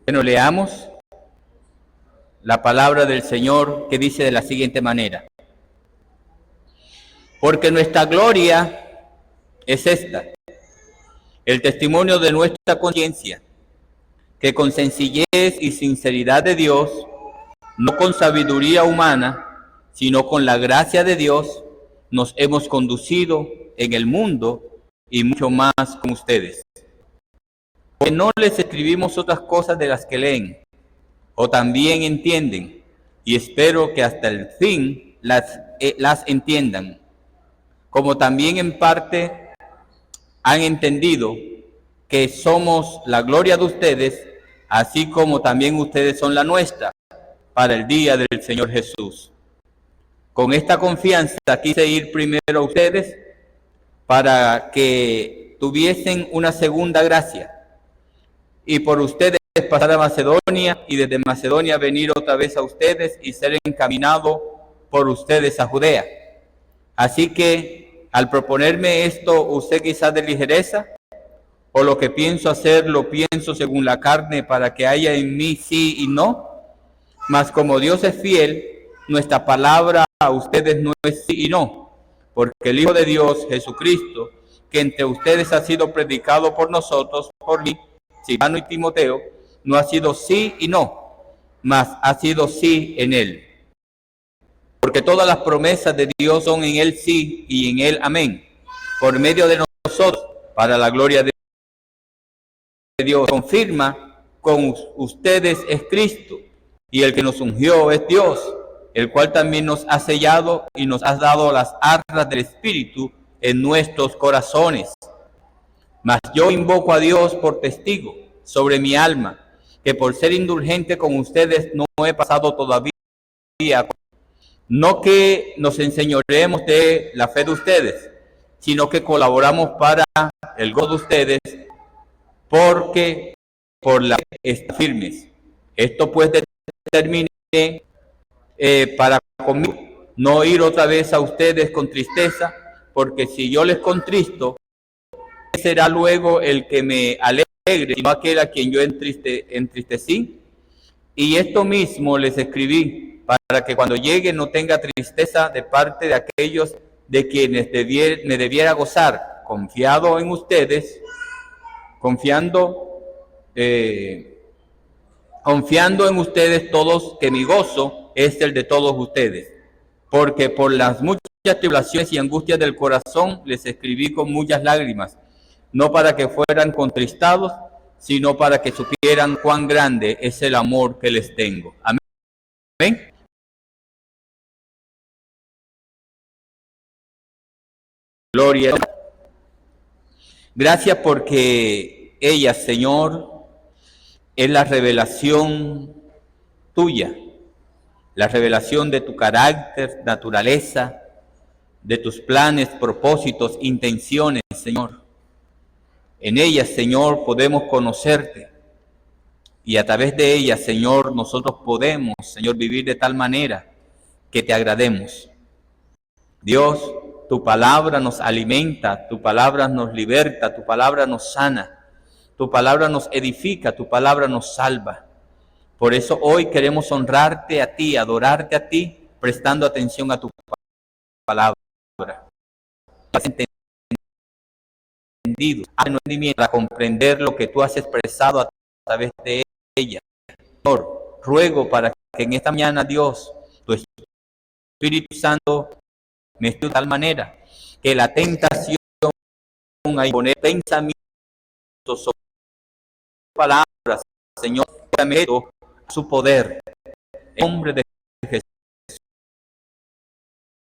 Bueno, leamos la palabra del Señor, que dice de la siguiente manera: porque nuestra gloria es esta, el testimonio de nuestra conciencia, que con sencillez y sinceridad de Dios, no con sabiduría humana, sino con la gracia de Dios, nos hemos conducido en el mundo y mucho más con ustedes. Porque no les escribimos otras cosas de las que leen o también entienden, y espero que hasta el fin las entiendan, como también en parte han entendido que somos la gloria de ustedes, así como también ustedes son la nuestra, para el día del Señor Jesús. Con esta confianza quise ir primero a ustedes para que tuviesen una segunda gracia, y por ustedes pasar a Macedonia, y desde Macedonia venir otra vez a ustedes y ser encaminado por ustedes a Judea. Así que al proponerme esto, usted quizás de ligereza, o lo que pienso hacer lo pienso según la carne, para que haya en mí sí y no. Mas como Dios es fiel, nuestra palabra a ustedes no es sí y no, porque el Hijo de Dios, Jesucristo, que entre ustedes ha sido predicado por nosotros, por mí, Silvano y Timoteo, no ha sido sí y no, mas ha sido sí en él. Porque todas las promesas de Dios son en él sí y en él amén, por medio de nosotros, para la gloria de Dios. Confirma con ustedes es Cristo, y el que nos ungió es Dios, el cual también nos ha sellado y nos ha dado las arras del Espíritu en nuestros corazones. Mas yo invoco a Dios por testigo sobre mi alma, que por ser indulgente con ustedes no he pasado todavía, no que nos enseñoremos de la fe de ustedes, sino que colaboramos para el gozo de ustedes, porque por la fe están firmes. Esto pues determine para conmigo no ir otra vez a ustedes con tristeza, porque si yo les contristo, será luego el que me alegre, sino aquel a quien yo entristecí. Y esto mismo les escribí, para que cuando llegue no tenga tristeza de parte de aquellos de quienes me debiera gozar, confiando en ustedes todos, que mi gozo es el de todos ustedes. Porque por las muchas tribulaciones y angustias del corazón les escribí con muchas lágrimas, no para que fueran contristados, sino para que supieran cuán grande es el amor que les tengo. Amén. Gloria a Dios. Gracias porque ella, Señor, es la revelación tuya, la revelación de tu carácter, naturaleza, de tus planes, propósitos, intenciones, Señor. En ella, Señor, podemos conocerte, y a través de ella, Señor, nosotros podemos, Señor, vivir de tal manera que te agrademos. Dios, tu palabra nos alimenta, tu palabra nos liberta, tu palabra nos sana, tu palabra nos edifica, tu palabra nos salva. Por eso hoy queremos honrarte a ti, adorarte a ti, prestando atención a tu palabra. Has entendido, has entendimiento para comprender lo que tú has expresado a través de ella. Señor, ruego para que en esta mañana, Dios, tu Espíritu Santo me esté de tal manera que la tentación a imponer pensamientos sobre palabras, Señor, meto su poder en nombre de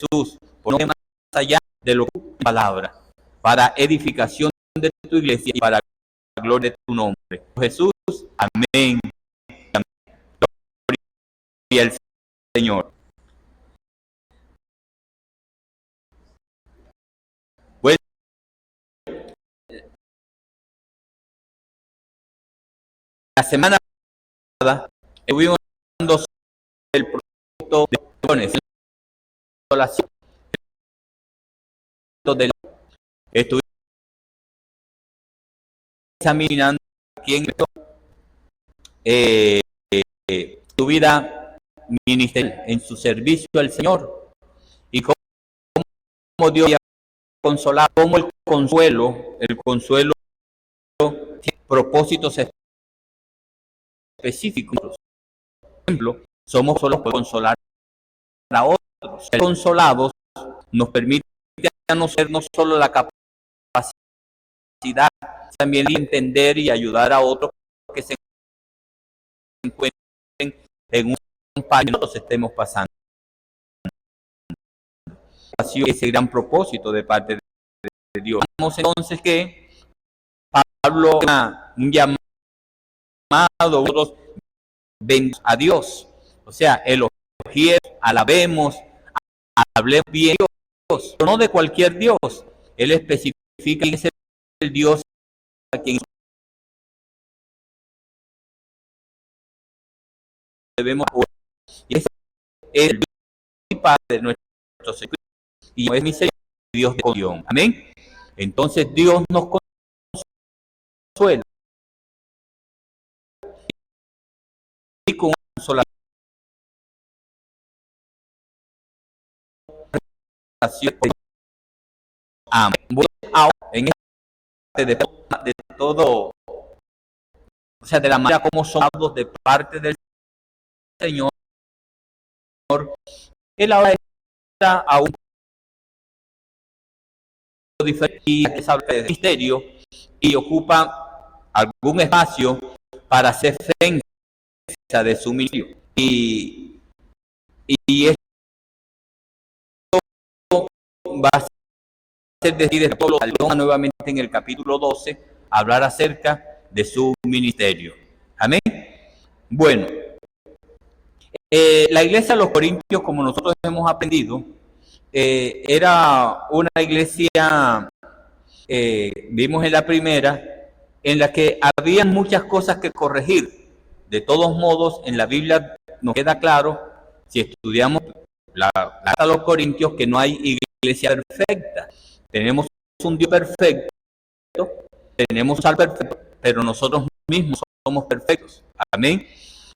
Jesús, por no más allá de lo que tu palabra, para edificación de tu iglesia y para la gloria de tu nombre. Jesús, amén. Gloria al Señor. Bueno, la semana pasada estuvimos hablando sobre el proyecto de oraciones, estuvimos examinando quién su vida ministerial, en su servicio al Señor, y cómo Dios había consolado, cómo el consuelo tiene propósitos específicos. Por ejemplo, somos solo para consolar a otros. Ser consolados nos permite a nosotros no solo la capacidad, también de entender y ayudar a otros que se encuentren en un país que nosotros estemos pasando. Ese gran propósito de parte de Dios. Vemos entonces que Pablo un llamado a otros a Dios, o sea, elogiemos, alabemos, hablemos bien de Dios, pero no de cualquier Dios. Él especifica que es el Dios a quien debemos orar. Y ese es el Dios y Padre de nuestro Señor, y no es misericordia, Dios de compasión. Amén. Entonces Dios nos consuela y con consolación. Amén. Voy ahora en este de todo, o sea, de la manera como somos de parte del Señor. Él ahora está a un diferente y que sabe del misterio y ocupa algún espacio para hacer defensa de su ministerio. Y esto va a ser decir nuevamente en el capítulo 12, hablar acerca de su ministerio. Amén. Bueno, la iglesia de los Corintios, como nosotros hemos aprendido, era una iglesia, vimos en la primera, en la que había muchas cosas que corregir. De todos modos, en la Biblia nos queda claro, si estudiamos la carta a los Corintios, que no hay iglesia perfecta. Tenemos un Dios perfecto, tenemos al perfecto, pero nosotros mismos somos perfectos. Amén.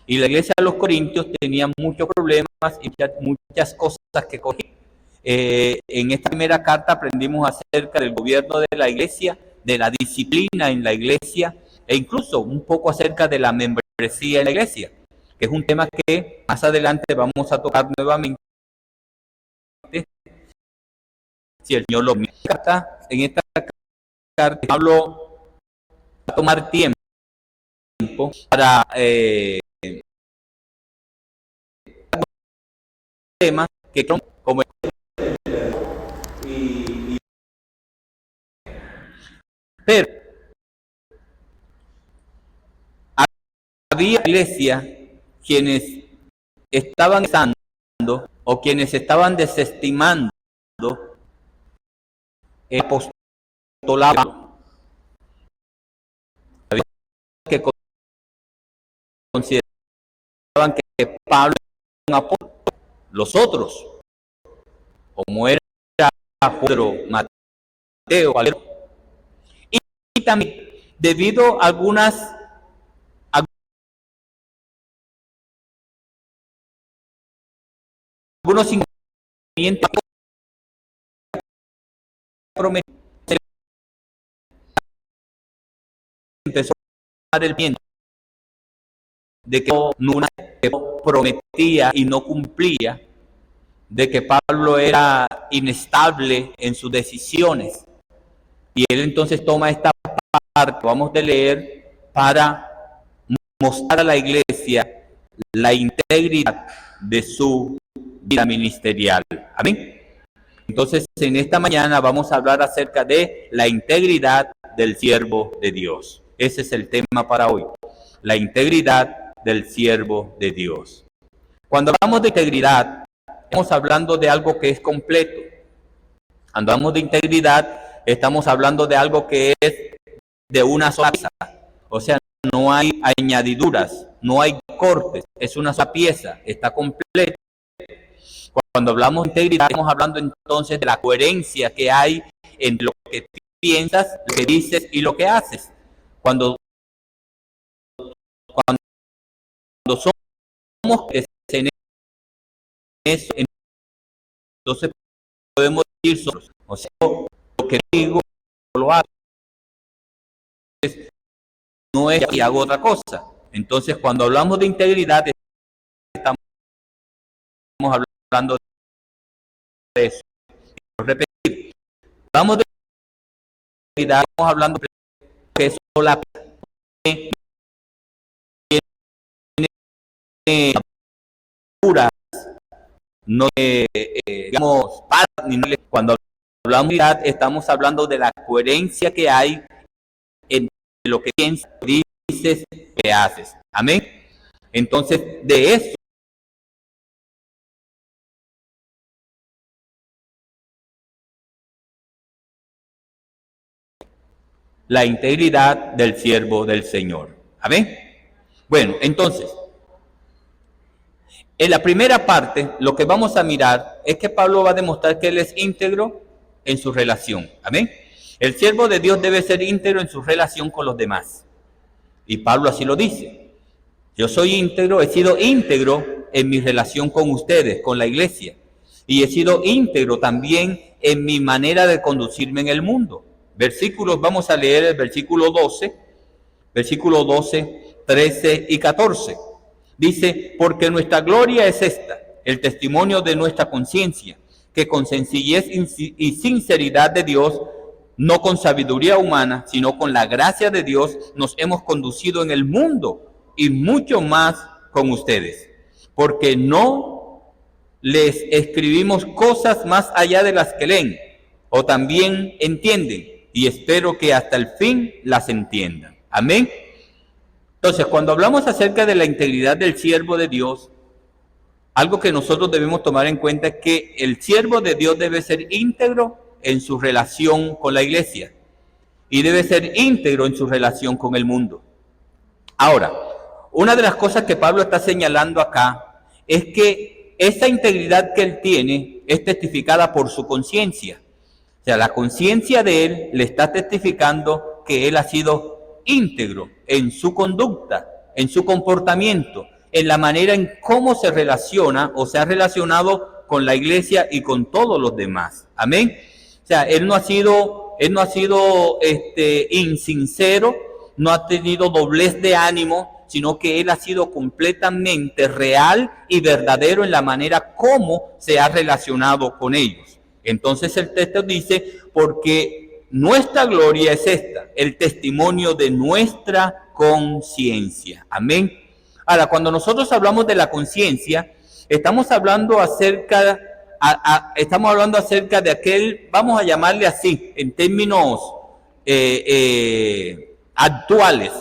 Y la iglesia de los Corintios tenía muchos problemas y muchas cosas que corregir. En esta primera carta aprendimos acerca del gobierno de la iglesia, de la disciplina en la iglesia, e incluso un poco acerca de la membresía en la iglesia, que es un tema que más adelante vamos a tocar nuevamente, si el Señor lo mira. En esta carta Pablo va a tomar tiempo para temas que como pero había iglesia quienes estaban pensando o quienes estaban desestimando el apostolado, que consideraban que Pablo era un apóstol. Los otros, como era Pedro, Mateo, y también debido a algunos inconvenientes prometidos, empezó a dar el viento de que no prometía y no cumplía, de que Pablo era inestable en sus decisiones. Y él entonces toma esta parte, vamos a leer, para mostrar a la iglesia la integridad de su vida ministerial. Amén. Entonces, en esta mañana vamos a hablar acerca de la integridad del siervo de Dios. Ese es el tema para hoy, la integridad del siervo de Dios. Cuando hablamos de integridad, estamos hablando de algo que es completo. Cuando hablamos de integridad, estamos hablando de algo que es de una sola pieza. O sea, no hay añadiduras, no hay cortes, es una sola pieza, está completa. Cuando hablamos de integridad, estamos hablando entonces de la coherencia que hay entre lo que piensas, lo que dices y lo que haces. Cuando crecer en eso, entonces podemos decir nosotros, o sea, lo que digo, lo hago, no es que hago otra cosa. Entonces, cuando hablamos de integridad, estamos hablando de eso. Repetir, hablamos de integridad, estamos hablando de que eso la pura, no digamos, cuando hablamos de integridad, estamos hablando de la coherencia que hay entre lo que piensas, dices, que haces. Amén. Entonces, de eso la integridad del siervo del Señor. Amén. Bueno, entonces, en la primera parte, lo que vamos a mirar es que Pablo va a demostrar que él es íntegro en su relación. Amén. El siervo de Dios debe ser íntegro en su relación con los demás. Y Pablo así lo dice. Yo soy íntegro, he sido íntegro en mi relación con ustedes, con la iglesia. Y he sido íntegro también en mi manera de conducirme en el mundo. Versículos, vamos a leer el versículo 12, 13 y 14. Dice, porque nuestra gloria es esta, el testimonio de nuestra conciencia, que con sencillez y sinceridad de Dios, no con sabiduría humana, sino con la gracia de Dios, nos hemos conducido en el mundo y mucho más con ustedes. Porque no les escribimos cosas más allá de las que leen o también entienden, y espero que hasta el fin las entiendan. Amén. Entonces, cuando hablamos acerca de la integridad del siervo de Dios, algo que nosotros debemos tomar en cuenta es que el siervo de Dios debe ser íntegro en su relación con la iglesia y debe ser íntegro en su relación con el mundo. Ahora, una de las cosas que Pablo está señalando acá es que esa integridad que él tiene es testificada por su conciencia. O sea, la conciencia de él le está testificando que él ha sido íntegro en su conducta, en su comportamiento, en la manera en cómo se relaciona o se ha relacionado con la iglesia y con todos los demás. Amén. O sea, él no ha sido insincero, no ha tenido doblez de ánimo, sino que él ha sido completamente real y verdadero en la manera como se ha relacionado con ellos. Entonces el texto dice, porque nuestra gloria es esta, el testimonio de nuestra conciencia. Amén. Ahora, cuando nosotros hablamos de la conciencia, estamos hablando acerca de aquel, vamos a llamarle así, en términos actuales.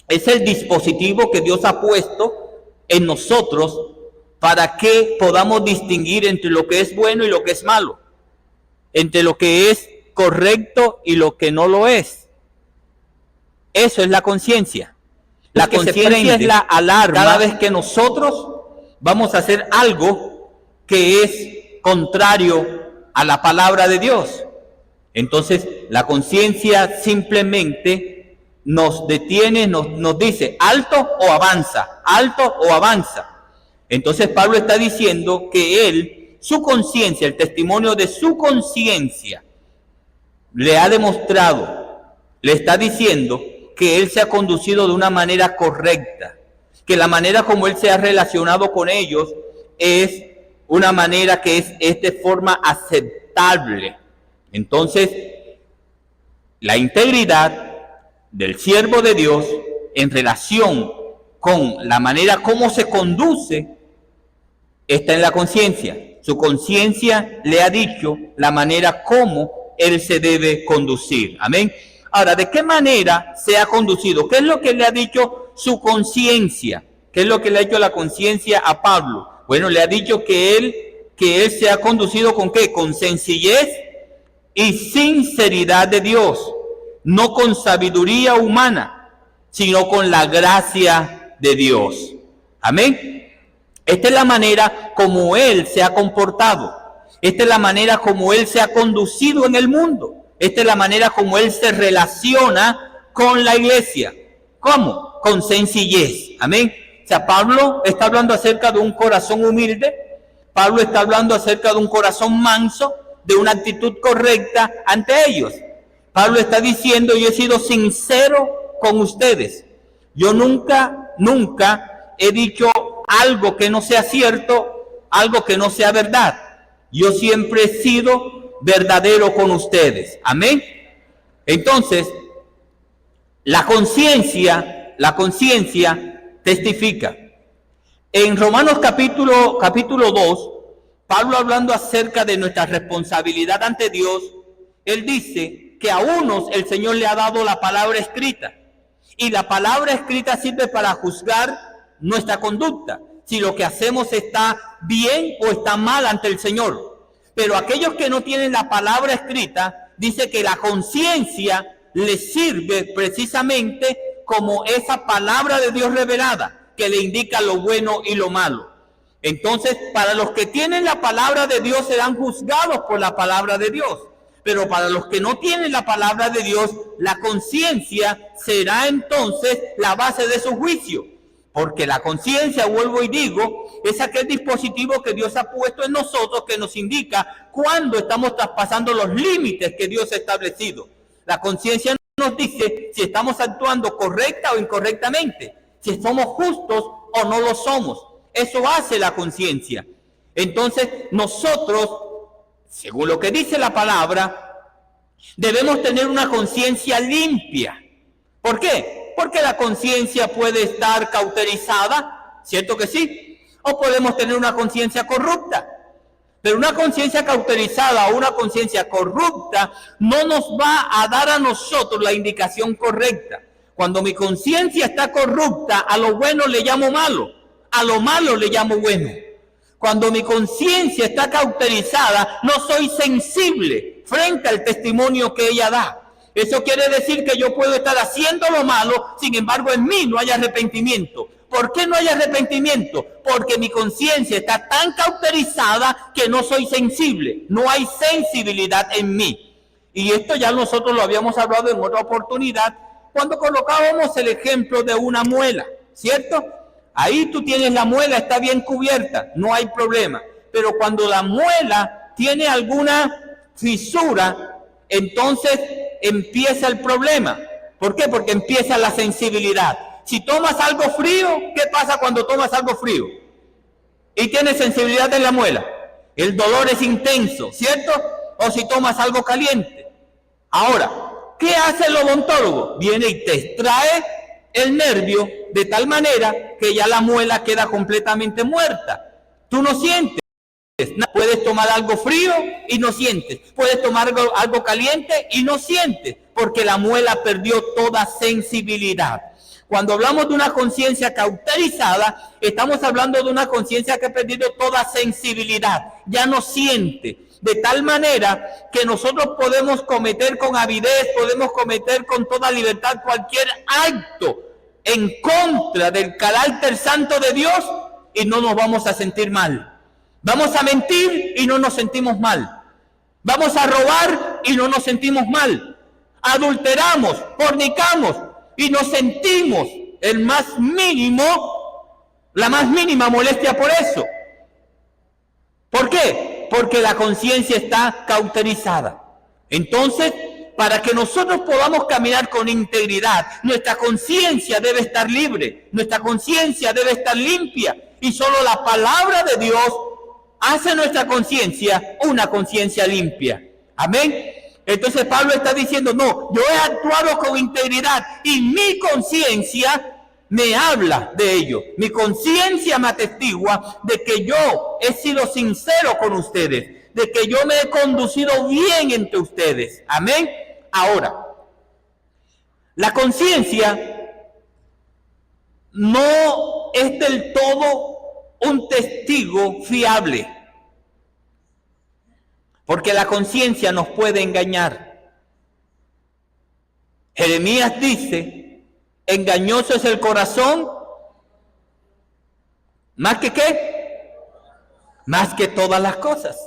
Es el dispositivo que Dios ha puesto en nosotros para que podamos distinguir entre lo que es bueno y lo que es malo, entre lo que es correcto y lo que no lo es. Eso es la conciencia. La conciencia es la alarma cada vez que nosotros vamos a hacer algo que es contrario a la palabra de Dios. Entonces, la conciencia simplemente nos detiene, nos dice alto o avanza, alto o avanza. Entonces Pablo está diciendo que él, su conciencia, el testimonio de su conciencia, le ha demostrado, le está diciendo que él se ha conducido de una manera correcta, que la manera como él se ha relacionado con ellos es una manera que es de forma aceptable. Entonces, la integridad del siervo de Dios en relación con la manera como se conduce está en la conciencia. Su conciencia le ha dicho la manera como él se debe conducir. Amén. Ahora, ¿de qué manera se ha conducido? ¿Qué es lo que le ha dicho su conciencia? ¿Qué es lo que le ha dicho la conciencia a Pablo? Bueno, le ha dicho que él se ha conducido ¿con qué? Con sencillez y sinceridad de Dios, no con sabiduría humana, sino con la gracia de Dios. Amén. Esta es la manera como él se ha comportado. Esta es la manera como él se ha conducido en el mundo. Esta es la manera como él se relaciona con la iglesia. ¿Cómo? Con sencillez. Amén. sea, Pablo está hablando acerca de un corazón humilde, Pablo está hablando acerca de un corazón manso, de una actitud correcta ante ellos. Pablo está diciendo, yo he sido sincero con ustedes. Yo nunca he dicho algo que no sea cierto, algo que no sea verdad. Yo siempre he sido verdadero con ustedes. Amén. Entonces, la conciencia testifica. En Romanos capítulo 2, Pablo, hablando acerca de nuestra responsabilidad ante Dios, él dice que a unos el Señor le ha dado la palabra escrita, y la palabra escrita sirve para juzgar nuestra conducta, si lo que hacemos está bien o está mal ante el Señor. Pero aquellos que no tienen la palabra escrita, dice que la conciencia les sirve precisamente como esa palabra de Dios revelada, que le indica lo bueno y lo malo. Entonces, para los que tienen la palabra de Dios serán juzgados por la palabra de Dios. Pero para los que no tienen la palabra de Dios, la conciencia será entonces la base de su juicio. Porque la conciencia, vuelvo y digo, es aquel dispositivo que Dios ha puesto en nosotros que nos indica cuándo estamos traspasando los límites que Dios ha establecido. La conciencia nos dice si estamos actuando correcta o incorrectamente, si somos justos o no lo somos. Eso hace la conciencia. Entonces, nosotros, según lo que dice la palabra, debemos tener una conciencia limpia. ¿Por qué? Porque la conciencia puede estar cauterizada, ¿cierto que sí? O podemos tener una conciencia corrupta. Pero una conciencia cauterizada o una conciencia corrupta no nos va a dar a nosotros la indicación correcta. Cuando mi conciencia está corrupta, a lo bueno le llamo malo, a lo malo le llamo bueno. Cuando mi conciencia está cauterizada, no soy sensible frente al testimonio que ella da. Eso quiere decir que yo puedo estar haciendo lo malo, sin embargo en mí no hay arrepentimiento. ¿Por qué no hay arrepentimiento? Porque mi conciencia está tan cauterizada que no soy sensible, no hay sensibilidad en mí. Y esto ya nosotros lo habíamos hablado en otra oportunidad, cuando colocábamos el ejemplo de una muela, ¿cierto? Ahí tú tienes la muela, está bien cubierta, no hay problema. Pero cuando la muela tiene alguna fisura, entonces empieza el problema. ¿Por qué? Porque empieza la sensibilidad. Si tomas algo frío, ¿qué pasa cuando tomas algo frío? Y tienes sensibilidad en la muela. El dolor es intenso, ¿cierto? O si tomas algo caliente. Ahora, ¿qué hace el odontólogo? Viene y te extrae el nervio de tal manera que ya la muela queda completamente muerta. Tú no sientes. Puedes tomar algo frío y no sientes. Puedes tomar algo caliente y no sientes, porque la muela perdió toda sensibilidad. Cuando hablamos de una conciencia cauterizada, estamos hablando de una conciencia que ha perdido toda sensibilidad. Ya no siente. De tal manera que nosotros podemos cometer con avidez, podemos cometer con toda libertad cualquier acto en contra del carácter santo de Dios y no nos vamos a sentir mal. Vamos a mentir y no nos sentimos mal. Vamos a robar y no nos sentimos mal. Adulteramos, fornicamos y nos sentimos la más mínima molestia por eso. ¿Por qué? Porque la conciencia está cauterizada. Entonces, para que nosotros podamos caminar con integridad, nuestra conciencia debe estar libre, nuestra conciencia debe estar limpia, y solo la palabra de Dios hace nuestra conciencia una conciencia limpia. Amén. Entonces Pablo está diciendo, no, yo he actuado con integridad y mi conciencia me habla de ello. Mi conciencia me atestigua de que yo he sido sincero con ustedes, de que yo me he conducido bien entre ustedes. Amén. Ahora, la conciencia no es del todo un testigo fiable, porque la conciencia nos puede engañar. Jeremías dice, engañoso es el corazón, ¿más que qué? Más que todas las cosas.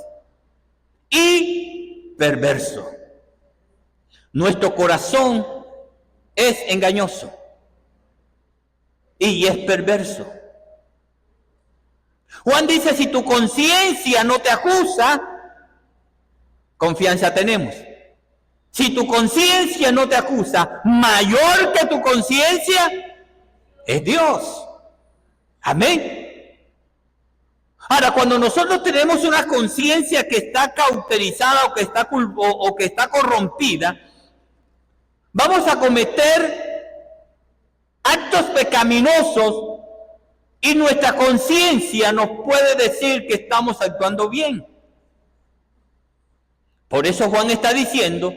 Y perverso. Nuestro corazón es engañoso y es perverso. Juan dice, si tu conciencia no te acusa, confianza tenemos. Si tu conciencia no te acusa, mayor que tu conciencia es Dios. Amén. Ahora, cuando nosotros tenemos una conciencia que está cauterizada o que está corrompida, vamos a cometer actos pecaminosos y nuestra conciencia nos puede decir que estamos actuando bien. Por eso Juan está diciendo,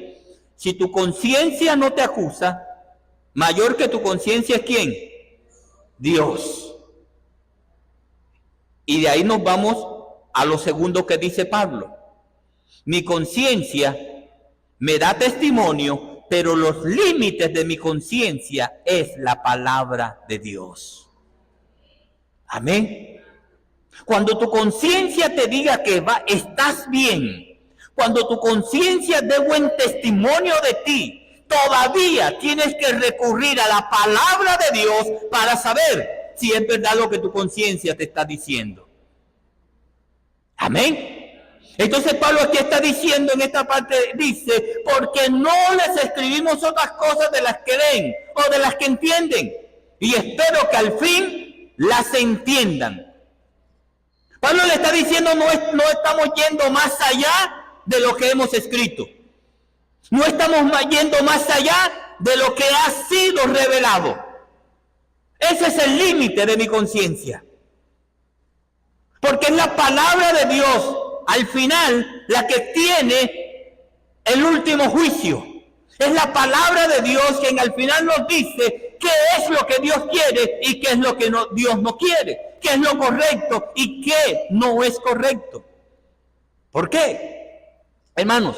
si tu conciencia no te acusa, mayor que tu conciencia es ¿quién? Dios. Y de ahí nos vamos a lo segundo que dice Pablo. Mi conciencia me da testimonio, pero los límites de mi conciencia es la palabra de Dios. Amén. Cuando tu conciencia te diga que estás bien, cuando tu conciencia dé buen testimonio de ti, todavía tienes que recurrir a la palabra de Dios para saber si es verdad lo que tu conciencia te está diciendo. Amén. Entonces Pablo aquí está diciendo en esta parte, dice, porque no les escribimos otras cosas de las que leen o de las que entienden, y espero que al fin las entiendan. Pablo le está diciendo, no estamos yendo más allá de lo que hemos escrito. No estamos yendo más allá de lo que ha sido revelado. Ese es el límite de mi conciencia. Porque es la palabra de Dios, al final, la que tiene el último juicio. Es la palabra de Dios quien al final nos dice qué es lo que Dios quiere y qué es lo que Dios no quiere. Qué es lo correcto y qué no es correcto. ¿Por qué? Hermanos,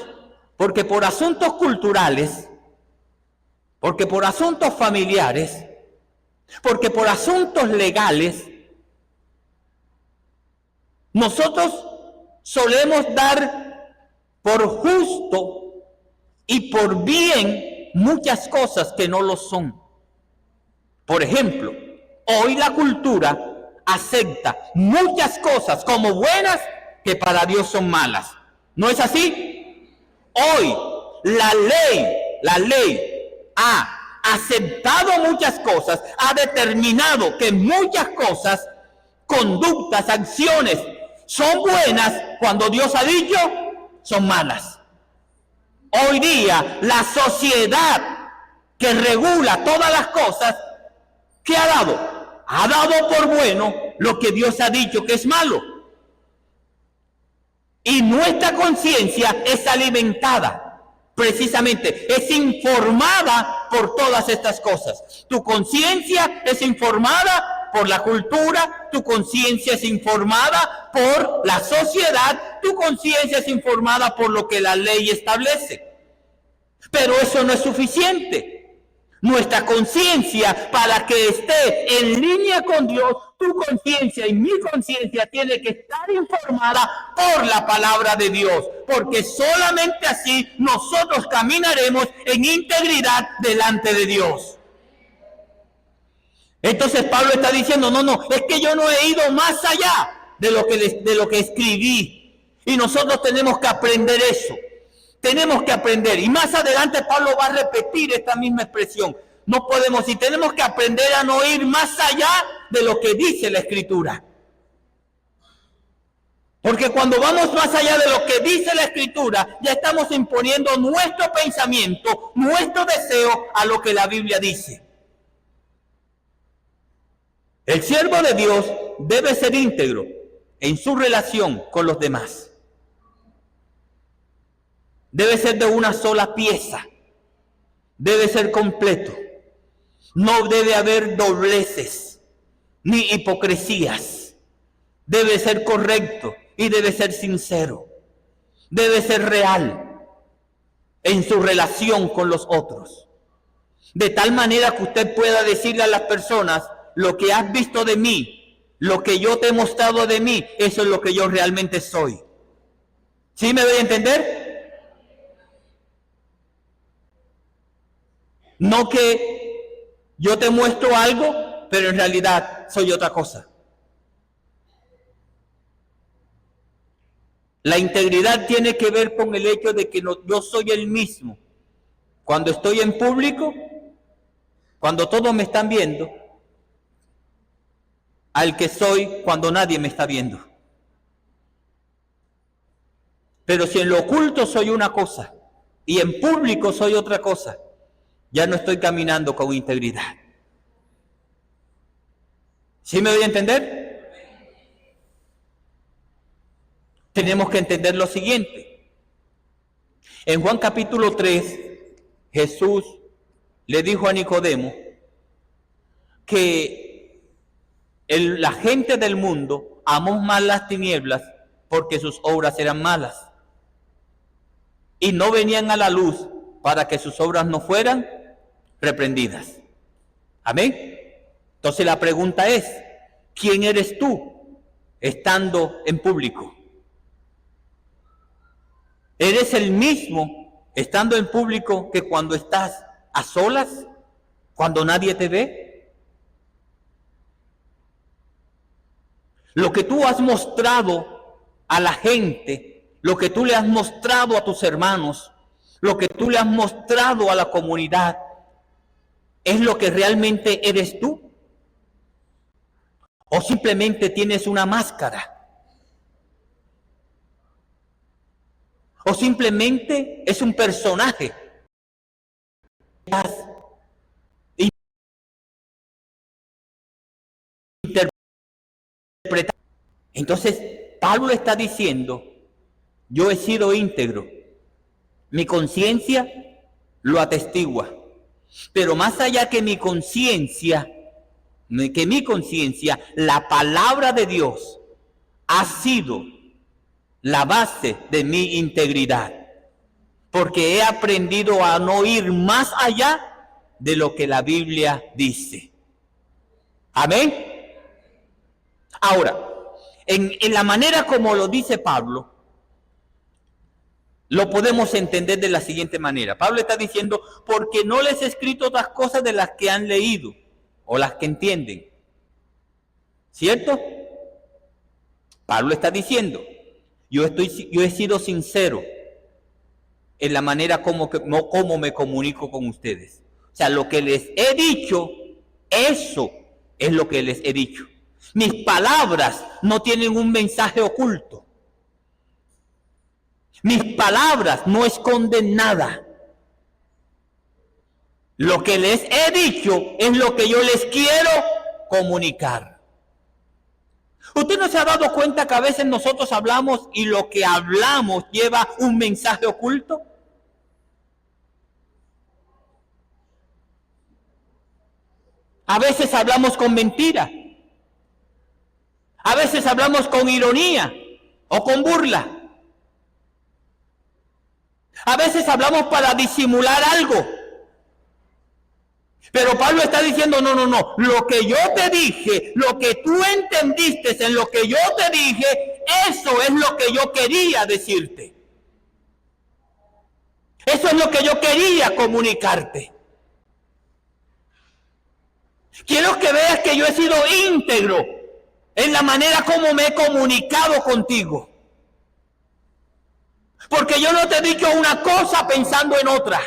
porque por asuntos culturales, porque por asuntos familiares, porque por asuntos legales, nosotros solemos dar por justo y por bien muchas cosas que no lo son. Por ejemplo, hoy la cultura acepta muchas cosas como buenas que para Dios son malas. ¿No es así? Hoy la ley ha aceptado muchas cosas, ha determinado que muchas cosas, conductas, acciones, son buenas cuando Dios ha dicho son malas. Hoy día la sociedad que regula todas las cosas, ¿qué ha dado? Ha dado por bueno lo que Dios ha dicho que es malo. Y nuestra conciencia es alimentada, precisamente, es informada por todas estas cosas. Tu conciencia es informada por la cultura, tu conciencia es informada por la sociedad, tu conciencia es informada por lo que la ley establece. Pero eso no es suficiente. Nuestra conciencia, para que esté en línea con Dios, tu conciencia y mi conciencia tiene que estar informada por la palabra de Dios, porque solamente así nosotros caminaremos en integridad delante de Dios. Entonces Pablo está diciendo, no, es que yo no he ido más allá de lo que escribí, y nosotros tenemos que aprender eso. Tenemos que aprender, y más adelante Pablo va a repetir esta misma expresión. No podemos, y tenemos que aprender a no ir más allá de lo que dice la Escritura. Porque cuando vamos más allá de lo que dice la Escritura, ya estamos imponiendo nuestro pensamiento, nuestro deseo a lo que la Biblia dice. El siervo de Dios debe ser íntegro en su relación con los demás. Debe ser de una sola pieza. Debe ser completo. No debe haber dobleces ni hipocresías. Debe ser correcto y debe ser sincero. Debe ser real en su relación con los otros. De tal manera que usted pueda decirle a las personas, lo que has visto de mí, lo que yo te he mostrado de mí, eso es lo que yo realmente soy. ¿Sí me doy a entender? No que yo te muestro algo, pero en realidad soy otra cosa. La integridad tiene que ver con el hecho de que yo soy el mismo cuando estoy en público, cuando todos me están viendo, al que soy cuando nadie me está viendo. Pero si en lo oculto soy una cosa y en público soy otra cosa, ya no estoy caminando con integridad. ¿Sí me doy a entender? Tenemos que entender lo siguiente. En Juan capítulo 3, Jesús le dijo a Nicodemo que la gente del mundo amó más las tinieblas porque sus obras eran malas y no venían a la luz para que sus obras no fueran reprendidas. Amén. Entonces la pregunta es, ¿quién eres tú estando en público? ¿Eres el mismo estando en público que cuando estás a solas, cuando nadie te ve? Lo que tú has mostrado a la gente, lo que tú le has mostrado a tus hermanos, lo que tú le has mostrado a la comunidad, ¿es lo que realmente eres tú? ¿O simplemente tienes una máscara? ¿O simplemente es un personaje? Entonces, Pablo está diciendo, yo he sido íntegro, mi conciencia lo atestigua, pero más allá que mi conciencia, la palabra de Dios ha sido la base de mi integridad, porque he aprendido a no ir más allá de lo que la Biblia dice. Amén. Ahora, en la manera como lo dice Pablo, lo podemos entender de la siguiente manera. Pablo está diciendo, porque no les he escrito otras cosas de las que han leído o las que entienden. ¿Cierto? Pablo está diciendo, yo he sido sincero en la manera como me comunico con ustedes. O sea, lo que les he dicho, eso es lo que les he dicho. Mis palabras no tienen un mensaje oculto. Mis palabras no esconden nada. Lo que les he dicho es lo que yo les quiero comunicar. ¿Usted no se ha dado cuenta que a veces nosotros hablamos y lo que hablamos lleva un mensaje oculto? A veces hablamos con mentira. A veces hablamos con ironía o con burla. A veces hablamos para disimular algo. Pero Pablo está diciendo, no. Lo que yo te dije, lo que tú entendiste en lo que yo te dije, eso es lo que yo quería decirte. Eso es lo que yo quería comunicarte. Quiero que veas que yo he sido íntegro en la manera como me he comunicado contigo. Porque yo no te he dicho una cosa pensando en otra.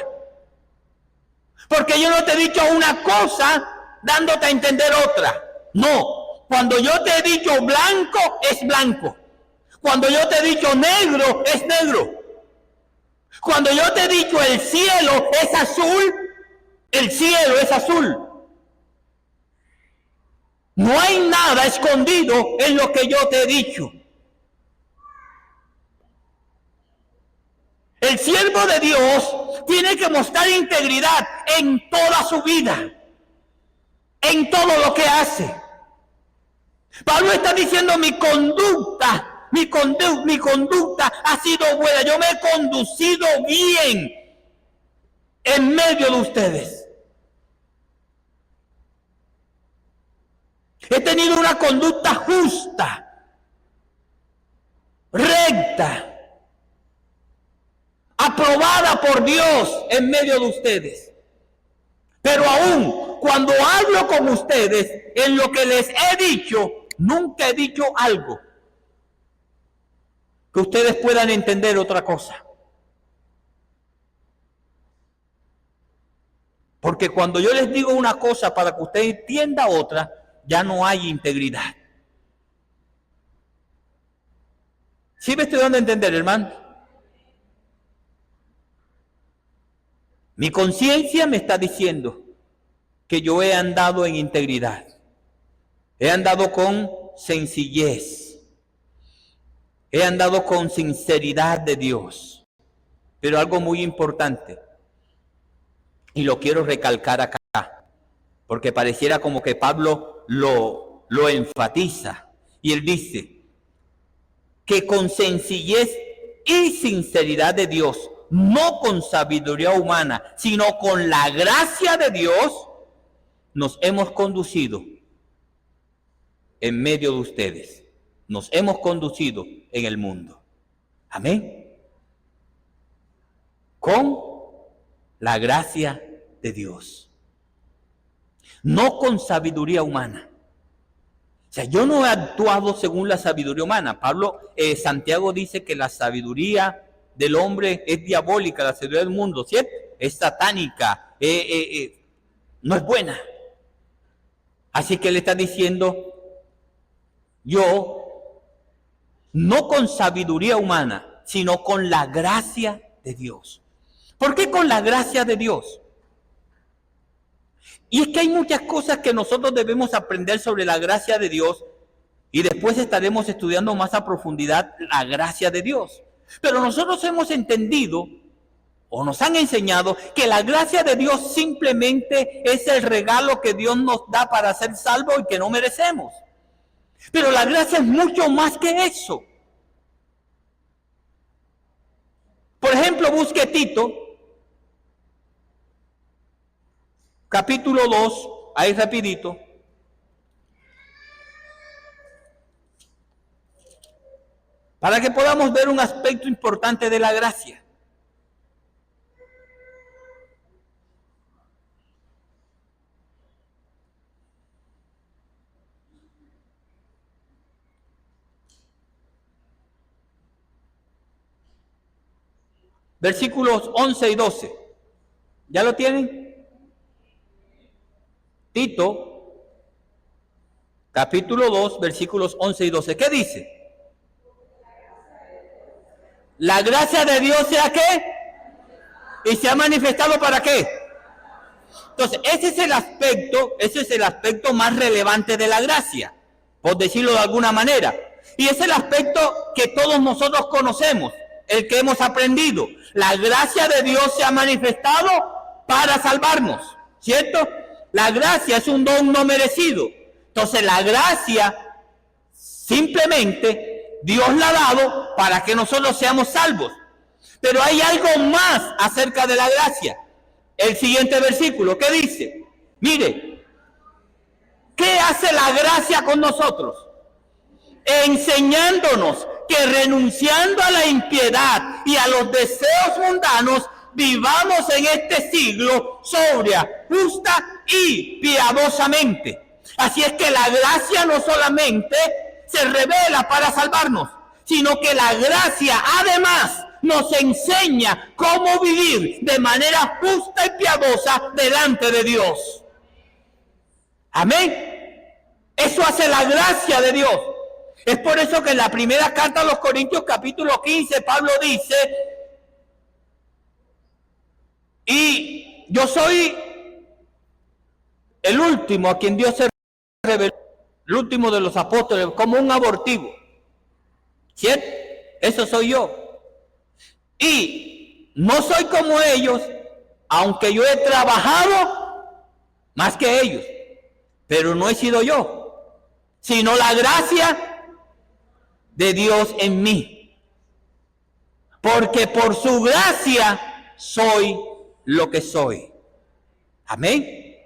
Porque yo no te he dicho una cosa dándote a entender otra. No, cuando yo te he dicho blanco, es blanco. Cuando yo te he dicho negro, es negro. Cuando yo te he dicho el cielo es azul, el cielo es azul. No hay nada escondido en lo que yo te he dicho. El siervo de Dios tiene que mostrar integridad en toda su vida, en todo lo que hace. Pablo está diciendo, mi conducta ha sido buena. Yo me he conducido bien en medio de ustedes. He tenido una conducta justa, recta, aprobada por Dios en medio de ustedes. Pero aún cuando hablo con ustedes, en lo que les he dicho, nunca he dicho algo que ustedes puedan entender otra cosa. Porque cuando yo les digo una cosa para que usted entienda otra, ya no hay integridad. ¿Sí me estoy dando a entender, hermano? Mi conciencia me está diciendo que yo he andado en integridad. He andado con sencillez. He andado con sinceridad de Dios. Pero algo muy importante, y lo quiero recalcar acá, porque pareciera como que Pablo lo enfatiza. Y él dice que con sencillez y sinceridad de Dios, no con sabiduría humana, sino con la gracia de Dios, nos hemos conducido en medio de ustedes. Nos hemos conducido en el mundo. Amén. Con la gracia de Dios. No con sabiduría humana. O sea, yo no he actuado según la sabiduría humana. Santiago dice que la sabiduría del hombre es diabólica, la sabiduría del mundo, ¿cierto? Es satánica, no es buena. Así que él está diciendo, yo, no con sabiduría humana, sino con la gracia de Dios. ¿Por qué con la gracia de Dios? Y es que hay muchas cosas que nosotros debemos aprender sobre la gracia de Dios y después estaremos estudiando más a profundidad la gracia de Dios. Pero nosotros hemos entendido o nos han enseñado que la gracia de Dios simplemente es el regalo que Dios nos da para ser salvos y que no merecemos. Pero la gracia es mucho más que eso. Por ejemplo, busque Tito, capítulo 2, ahí rapidito. Para que podamos ver un aspecto importante de la gracia. Versículos 11 y 12. ¿Ya lo tienen? Tito, capítulo 2, versículos 11 y 12. ¿Qué dice? La gracia de Dios sea ¿qué? Y se ha manifestado ¿para qué? Entonces, ese es el aspecto más relevante de la gracia, por decirlo de alguna manera. Y es el aspecto que todos nosotros conocemos, el que hemos aprendido. La gracia de Dios se ha manifestado para salvarnos, ¿cierto? La gracia es un don no merecido. Entonces la gracia simplemente Dios la ha dado para que nosotros seamos salvos. Pero hay algo más acerca de la gracia. El siguiente versículo, ¿qué dice? Mire, ¿qué hace la gracia con nosotros? Enseñándonos que renunciando a la impiedad y a los deseos mundanos, vivamos en este siglo sobria, justa y piadosamente. Así es que la gracia no solamente se revela para salvarnos, sino que la gracia además nos enseña cómo vivir de manera justa y piadosa delante de Dios. Amén. Eso hace la gracia de Dios. Es por eso que en la primera carta a los Corintios, capítulo 15, Pablo dice: y yo soy el último a quien Dios se reveló, el último de los apóstoles, como un abortivo. ¿Cierto? Eso soy yo. Y no soy como ellos, aunque yo he trabajado más que ellos. Pero no he sido yo, sino la gracia de Dios en mí. Porque por su gracia soy lo que soy. Amén.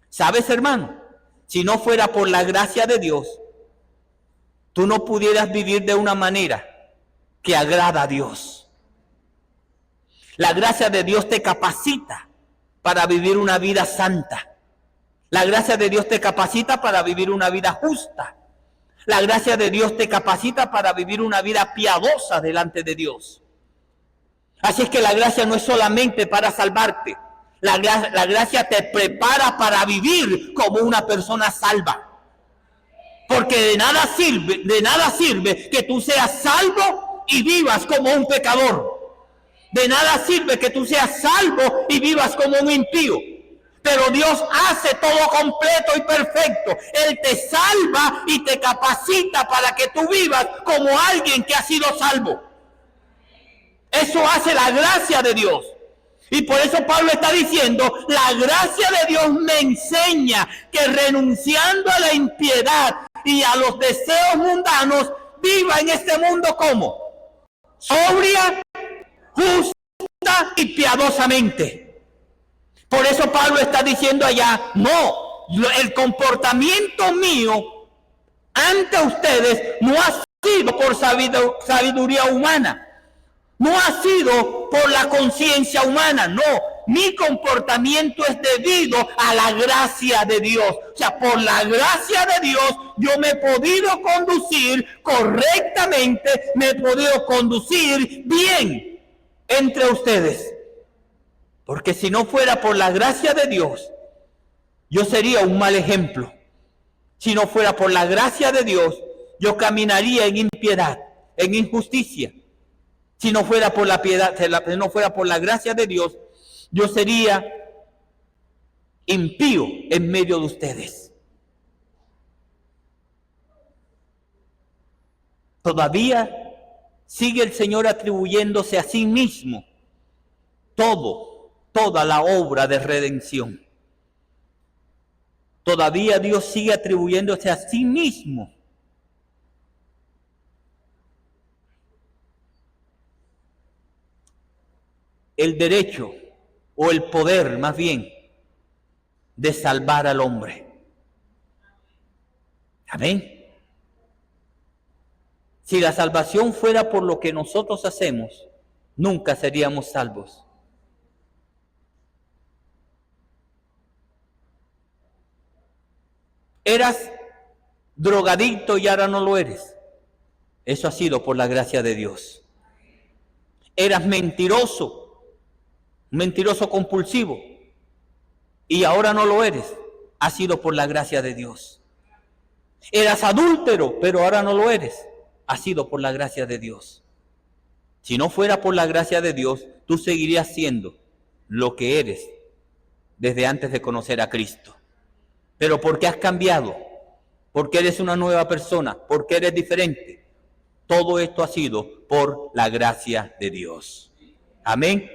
¿Sabes, hermano? Si no fuera por la gracia de Dios, tú no pudieras vivir de una manera que agrada a Dios. La gracia de Dios te capacita para vivir una vida santa. La gracia de Dios te capacita para vivir una vida justa. La gracia de Dios te capacita para vivir una vida piadosa delante de Dios. Así es que la gracia no es solamente para salvarte. La gracia te prepara para vivir como una persona salva. Porque de nada sirve que tú seas salvo y vivas como un pecador. De nada sirve que tú seas salvo y vivas como un impío. Pero Dios hace todo completo y perfecto. Él te salva y te capacita para que tú vivas como alguien que ha sido salvo. Eso hace la gracia de Dios. Y por eso Pablo está diciendo, la gracia de Dios me enseña que renunciando a la impiedad y a los deseos mundanos, viva en este mundo como sobria, justa y piadosamente. Por eso Pablo está diciendo allá, no, el comportamiento mío ante ustedes no ha sido por sabiduría humana. No ha sido por la conciencia humana, no. Mi comportamiento es debido a la gracia de Dios. O sea, por la gracia de Dios yo me he podido conducir correctamente, me he podido conducir bien entre ustedes. Porque si no fuera por la gracia de Dios, yo sería un mal ejemplo. Si no fuera por la gracia de Dios, yo caminaría en impiedad, en injusticia. Si no fuera por la piedad, si no fuera por la gracia de Dios, yo sería impío en medio de ustedes. Todavía sigue el Señor atribuyéndose a sí mismo toda la obra de redención. Todavía Dios sigue atribuyéndose a sí mismo el derecho o el poder, más bien, de salvar al hombre. Amén. Si la salvación fuera por lo que nosotros hacemos, nunca seríamos salvos. Eras drogadicto y ahora no lo eres. Eso ha sido por la gracia de Dios. Eras mentiroso compulsivo, y ahora no lo eres. Ha sido por la gracia de Dios. Eras adúltero, pero ahora no lo eres. Ha sido por la gracia de Dios. Si no fuera por la gracia de Dios, tú seguirías siendo lo que eres desde antes de conocer a Cristo. Pero porque has cambiado, porque eres una nueva persona, porque eres diferente, todo esto ha sido por la gracia de Dios. Amén.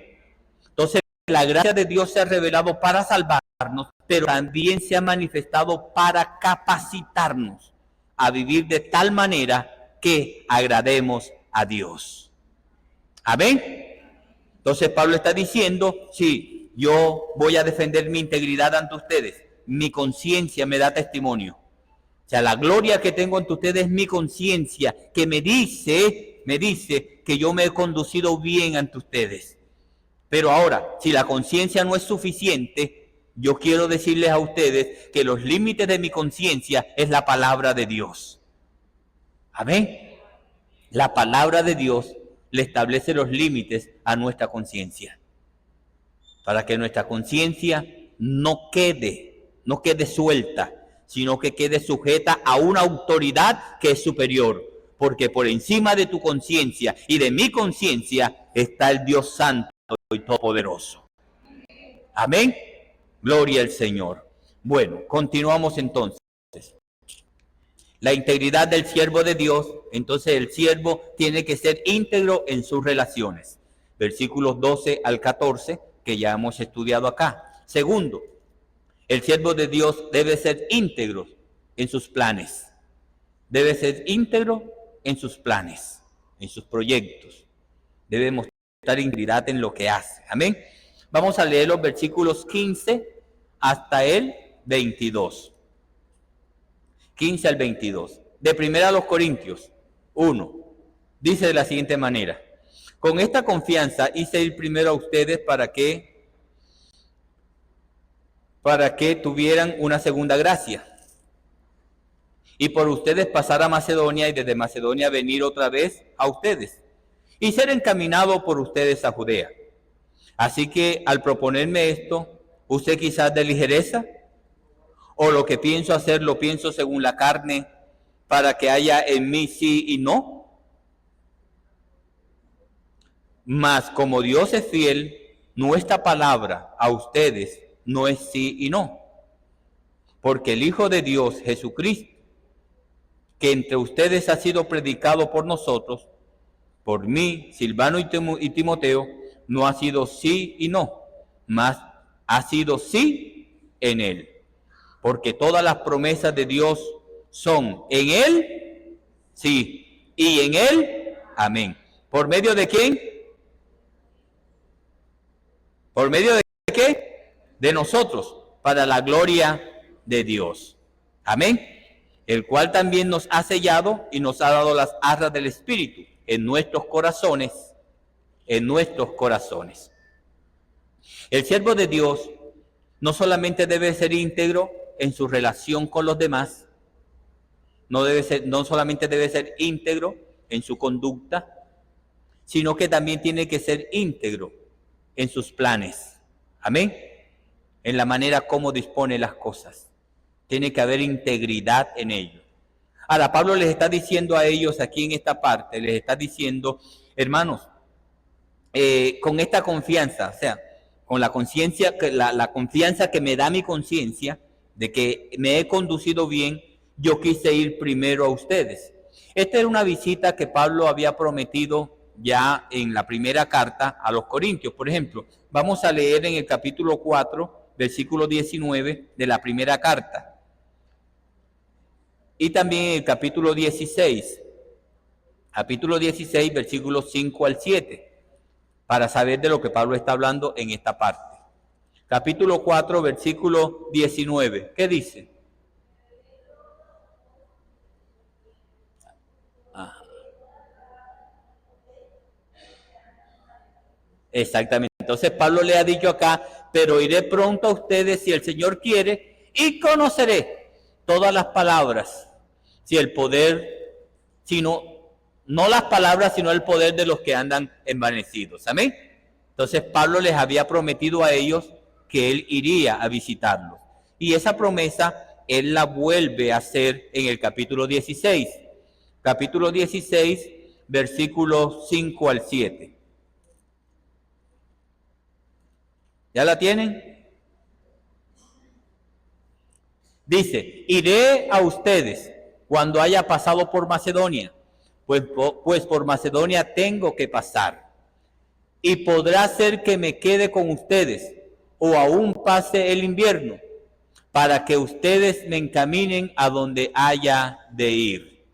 Entonces, la gracia de Dios se ha revelado para salvarnos, pero también se ha manifestado para capacitarnos a vivir de tal manera que agrademos a Dios. Amén. Entonces, Pablo está diciendo, sí, yo voy a defender mi integridad ante ustedes. Mi conciencia me da testimonio. O sea, la gloria que tengo ante ustedes es mi conciencia, que me dice que yo me he conducido bien ante ustedes. Pero ahora, si la conciencia no es suficiente, yo quiero decirles a ustedes que los límites de mi conciencia es la palabra de Dios. Amén. La palabra de Dios le establece los límites a nuestra conciencia, para que nuestra conciencia no quede suelta, sino que quede sujeta a una autoridad que es superior, porque por encima de tu conciencia y de mi conciencia está el Dios Santo y Todopoderoso. Amén. Gloria al Señor. Bueno, continuamos entonces. La integridad del siervo de Dios, entonces el siervo tiene que ser íntegro en sus relaciones. Versículos 12 al 14, que ya hemos estudiado acá. Segundo, el siervo de Dios debe ser íntegro en sus planes. Debe ser íntegro en sus planes, en sus proyectos. Debe mostrar integridad en lo que hace. Amén. Vamos a leer los versículos 15 hasta el 22. 15 al 22. De 1 Corintios 1. Dice de la siguiente manera: con esta confianza hice ir primero a ustedes para que tuvieran una segunda gracia, y por ustedes pasar a Macedonia y desde Macedonia venir otra vez a ustedes y ser encaminado por ustedes a Judea. Así que al proponerme esto, usted quizás de ligereza, o lo que pienso hacer lo pienso según la carne, para que haya en mí sí y no. Mas como Dios es fiel, nuestra palabra a ustedes no es sí y no. Porque el Hijo de Dios, Jesucristo, que entre ustedes ha sido predicado por nosotros, por mí, Silvano y Timoteo, no ha sido sí y no, mas ha sido sí en él. Porque todas las promesas de Dios son en él, sí, y en él, amén. ¿Por medio de quién? ¿Por medio de qué? De nosotros, para la gloria de Dios. Amén. El cual también nos ha sellado y nos ha dado las arras del Espíritu en nuestros corazones, en nuestros corazones. El siervo de Dios no solamente debe ser íntegro en su relación con los demás, no solamente debe ser íntegro en su conducta, sino que también tiene que ser íntegro en sus planes. Amén. En la manera como dispone las cosas. Tiene que haber integridad en ello. Ahora, Pablo les está diciendo a ellos aquí en esta parte, les está diciendo, hermanos, con esta confianza, o sea, con la conciencia, la confianza que me da mi conciencia de que me he conducido bien, yo quise ir primero a ustedes. Esta era una visita que Pablo había prometido ya en la primera carta a los Corintios. Por ejemplo, vamos a leer en el capítulo 4, versículo 19 de la primera carta. Y también en el capítulo 16, versículos 5 al 7, para saber de lo que Pablo está hablando en esta parte. Capítulo 4, versículo 19, ¿qué dice? Exactamente. Entonces Pablo le ha dicho acá, pero iré pronto a ustedes si el Señor quiere y conoceré todas las palabras, si el poder, sino no las palabras, sino el poder de los que andan envanecidos. Amén. Entonces Pablo les había prometido a ellos que él iría a visitarlos. Y esa promesa él la vuelve a hacer en el capítulo 16. Capítulo 16, versículos 5 al 7. ¿Ya la tienen? Dice, iré a ustedes cuando haya pasado por Macedonia, pues por Macedonia tengo que pasar. Y podrá ser que me quede con ustedes, o aún pase el invierno, para que ustedes me encaminen a donde haya de ir.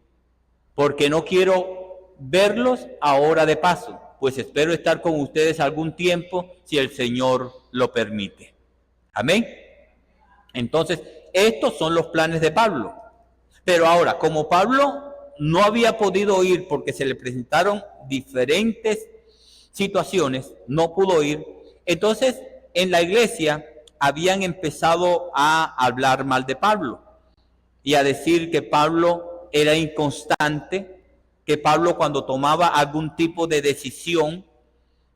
Porque no quiero verlos ahora de paso, pues espero estar con ustedes algún tiempo, si el Señor lo permite. Amén. Entonces, estos son los planes de Pablo. Pero ahora, como Pablo no había podido ir porque se le presentaron diferentes situaciones, no pudo ir, entonces en la iglesia habían empezado a hablar mal de Pablo y a decir que Pablo era inconstante, que Pablo cuando tomaba algún tipo de decisión,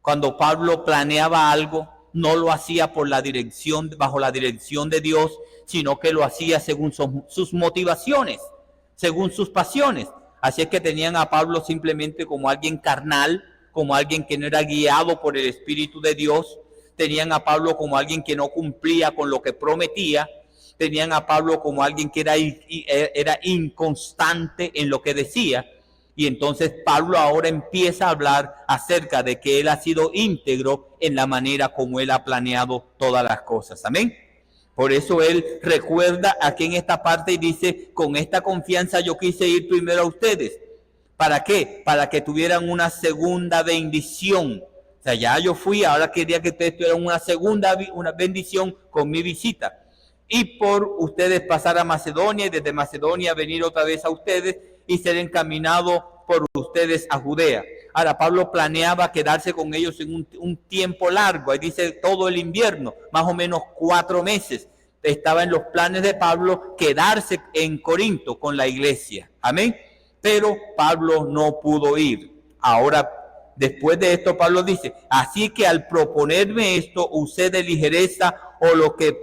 cuando Pablo planeaba algo, no lo hacía por la dirección, bajo la dirección de Dios, sino que lo hacía según sus motivaciones, según sus pasiones. Así es que tenían a Pablo simplemente como alguien carnal, como alguien que no era guiado por el Espíritu de Dios. Tenían a Pablo como alguien que no cumplía con lo que prometía. Tenían a Pablo como alguien que era inconstante en lo que decía. Y entonces Pablo ahora empieza a hablar acerca de que él ha sido íntegro en la manera como él ha planeado todas las cosas. Amén. Por eso él recuerda aquí en esta parte y dice, con esta confianza yo quise ir primero a ustedes. ¿Para qué? Para que tuvieran una segunda bendición. O sea, ya yo fui, ahora quería que ustedes tuvieran una bendición con mi visita. Y por ustedes pasar a Macedonia y desde Macedonia venir otra vez a ustedes y ser encaminado por ustedes a Judea. Ahora, Pablo planeaba quedarse con ellos en un tiempo largo, ahí dice todo el invierno, más o menos 4 meses. estaba en los planes de Pablo quedarse en Corinto con la iglesia. Amén. Pero Pablo no pudo ir. Ahora, después de esto, Pablo dice, así que al proponerme esto, usé de ligereza, o lo que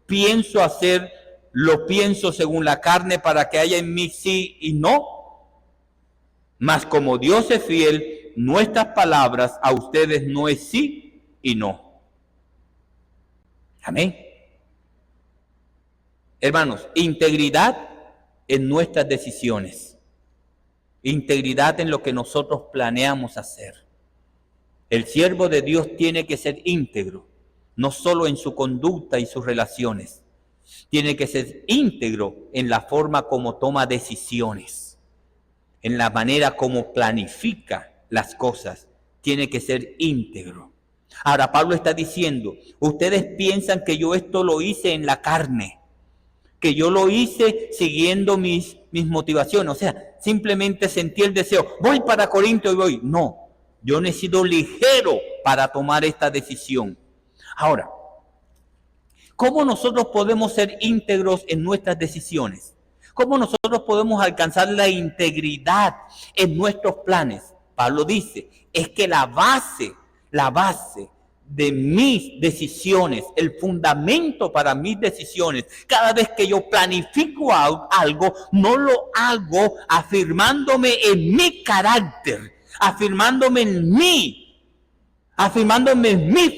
pienso hacer, lo pienso según la carne, para que haya en mí sí y no. Mas como Dios es fiel, nuestras palabras a ustedes no es sí y no. Amén. Hermanos, integridad en nuestras decisiones. Integridad en lo que nosotros planeamos hacer. El siervo de Dios tiene que ser íntegro, no solo en su conducta y sus relaciones. Tiene que ser íntegro en la forma como toma decisiones, en la manera como planifica las cosas. Tiene que ser íntegro. Ahora Pablo está diciendo, ustedes piensan que yo esto lo hice en la carne, que yo lo hice siguiendo mis motivaciones, o sea, simplemente sentí el deseo, voy para Corinto y voy. No, yo no he sido ligero para tomar esta decisión. Ahora, ¿cómo nosotros podemos ser íntegros en nuestras decisiones? ¿Cómo nosotros podemos alcanzar la integridad en nuestros planes? Pablo dice, es que la base de mis decisiones, el fundamento para mis decisiones, cada vez que yo planifico algo, no lo hago afirmándome en mi carácter, afirmándome en mi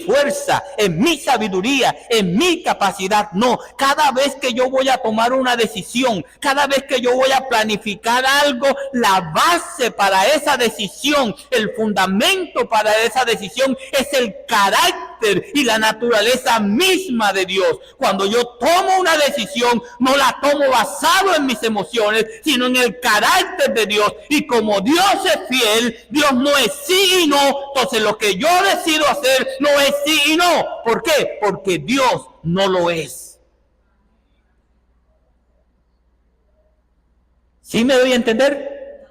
fuerza, en mi sabiduría, en mi capacidad. No, cada vez que yo voy a tomar una decisión, cada vez que yo voy a planificar algo, la base para esa decisión, el fundamento para esa decisión es el carácter y la naturaleza misma de Dios. Cuando yo tomo una decisión, no la tomo basado en mis emociones, sino en el carácter de Dios. Y como Dios es fiel, Dios no es sí y no. Entonces lo que yo decido hacer no es sí y no. ¿Por qué? Porque Dios no lo es. ¿Sí me doy a entender?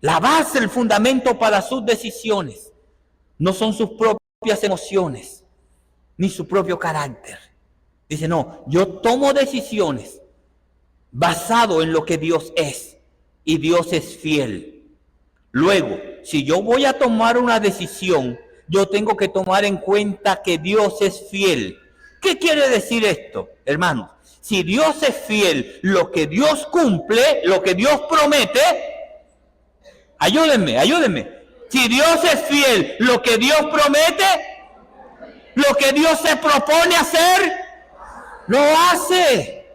La base, el fundamento para sus decisiones no son sus propias emociones, ni su propio carácter. Dice, no, yo tomo decisiones basado en lo que Dios es, y Dios es fiel. Luego, si yo voy a tomar una decisión, yo tengo que tomar en cuenta que Dios es fiel. ¿Qué quiere decir esto, hermanos? Si Dios es fiel, lo que Dios cumple, lo que Dios promete, ayúdenme. Si Dios es fiel, lo que Dios promete, lo que Dios se propone hacer, lo hace.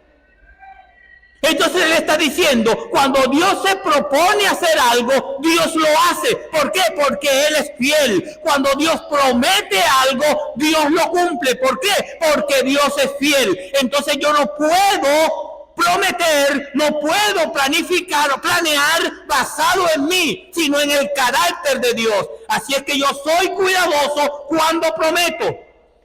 Entonces él está diciendo, cuando Dios se propone hacer algo, Dios lo hace. ¿Por qué? Porque Él es fiel. Cuando Dios promete algo, Dios lo cumple. ¿Por qué? Porque Dios es fiel. Entonces yo no puedo prometer, no puedo planificar o planear basado en mí, sino en el carácter de Dios. Así es que yo soy cuidadoso cuando prometo.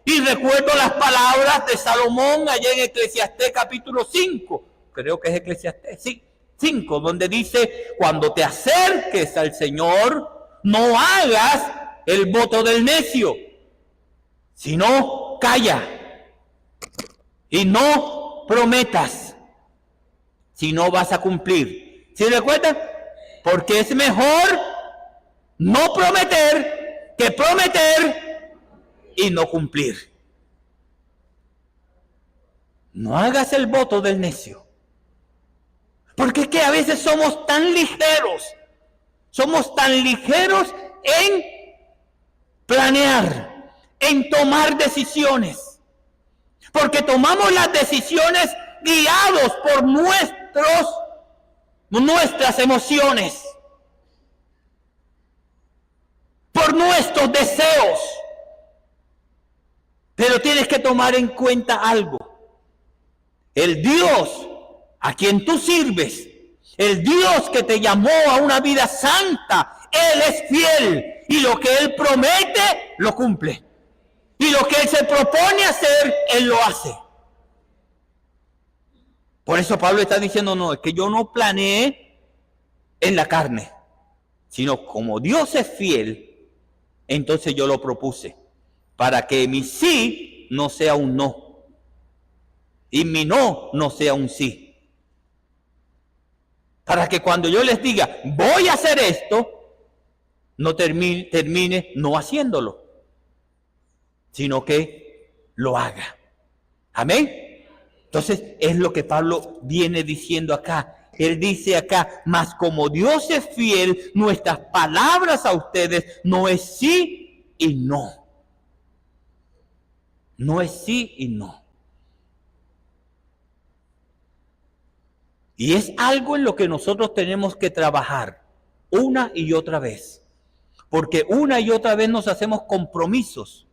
Y recuerdo las palabras de Salomón allá en Eclesiastés capítulo 5. Creo que es Eclesiastés, sí, 5, donde dice, cuando te acerques al Señor, no hagas el voto del necio, sino calla y no prometas, si no vas a cumplir. ¿Sí recuerdan? Porque es mejor no prometer que prometer y no cumplir. No hagas el voto del necio. Porque es que a veces somos tan ligeros en planear, en tomar decisiones. Porque tomamos las decisiones guiados por nuestras emociones, por nuestros deseos. Pero tienes que tomar en cuenta algo. El Dios a quien tú sirves, el Dios que te llamó a una vida santa, Él es fiel, y lo que Él promete, lo cumple, y lo que Él se propone hacer, Él lo hace. Por eso Pablo está diciendo, no, es que yo no planeé en la carne, sino como Dios es fiel, entonces yo lo propuse, para que mi sí no sea un no, y mi no no sea un sí. Para que cuando yo les diga, voy a hacer esto, no termine no haciéndolo, sino que lo haga. Amén. Entonces es lo que Pablo viene diciendo acá. Él dice acá, mas como Dios es fiel, nuestras palabras a ustedes no es sí y no. No es sí y no. Y es algo en lo que nosotros tenemos que trabajar una y otra vez. Porque una y otra vez nos hacemos compromisos.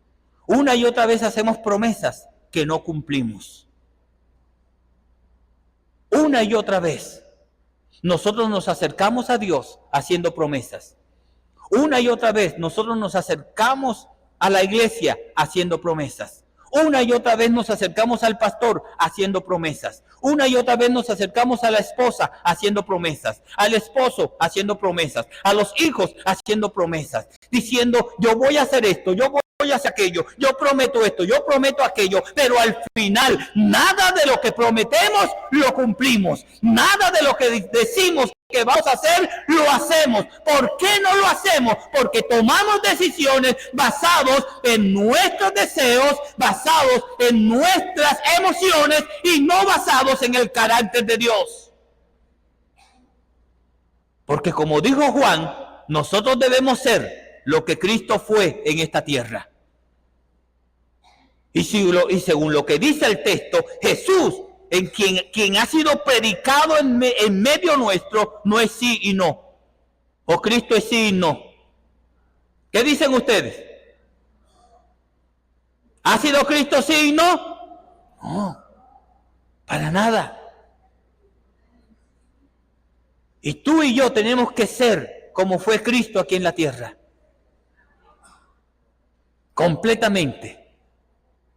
Una y otra vez hacemos promesas que no cumplimos. Una y otra vez. Nosotros nos acercamos a Dios haciendo promesas. Una y otra vez nosotros nos acercamos a la iglesia haciendo promesas. Una y otra vez nos acercamos al pastor haciendo promesas. Una y otra vez nos acercamos a la esposa haciendo promesas. Al esposo haciendo promesas. A los hijos haciendo promesas. Diciendo, yo voy a hacer esto, yo voy a hacer aquello, yo prometo esto, yo prometo aquello. Pero al final, nada de lo que prometemos lo cumplimos. Nada de lo que decimos que vamos a hacer, lo hacemos. ¿Por qué no lo hacemos? Porque tomamos decisiones basados en nuestros deseos, basados en nuestras emociones y no basados en el carácter de Dios. Porque como dijo Juan, nosotros debemos ser lo que Cristo fue en esta tierra. Y según lo que dice el texto, Jesús, en quien ha sido predicado en medio nuestro, no es sí y no. O Cristo es sí y no. ¿Qué dicen ustedes? ¿Ha sido Cristo sí y no? No, para nada. Y tú y yo tenemos que ser como fue Cristo aquí en la tierra. Completamente.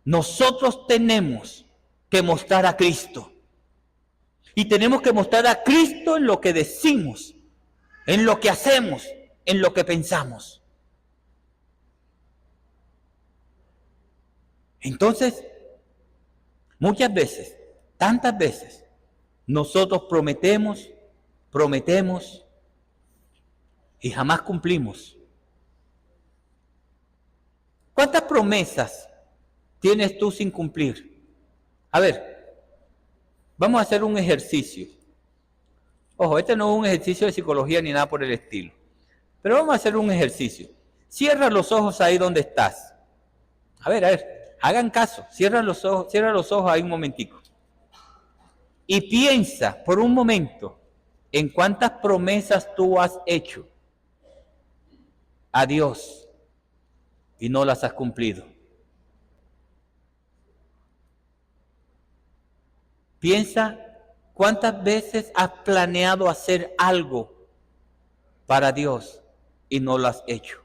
Nosotros tenemos que mostrar a Cristo. Y tenemos que mostrar a Cristo en lo que decimos, en lo que hacemos, en lo que pensamos. Entonces, muchas veces, tantas veces, nosotros prometemos y jamás cumplimos. ¿Cuántas promesas tienes tú sin cumplir? A ver, vamos a hacer un ejercicio. Ojo, este no es un ejercicio de psicología ni nada por el estilo. Pero vamos a hacer un ejercicio. Cierra los ojos ahí donde estás. A ver, hagan caso. Cierra los ojos ahí un momentico. Y piensa por un momento en cuántas promesas tú has hecho a Dios y no las has cumplido. Piensa cuántas veces has planeado hacer algo para Dios y no lo has hecho.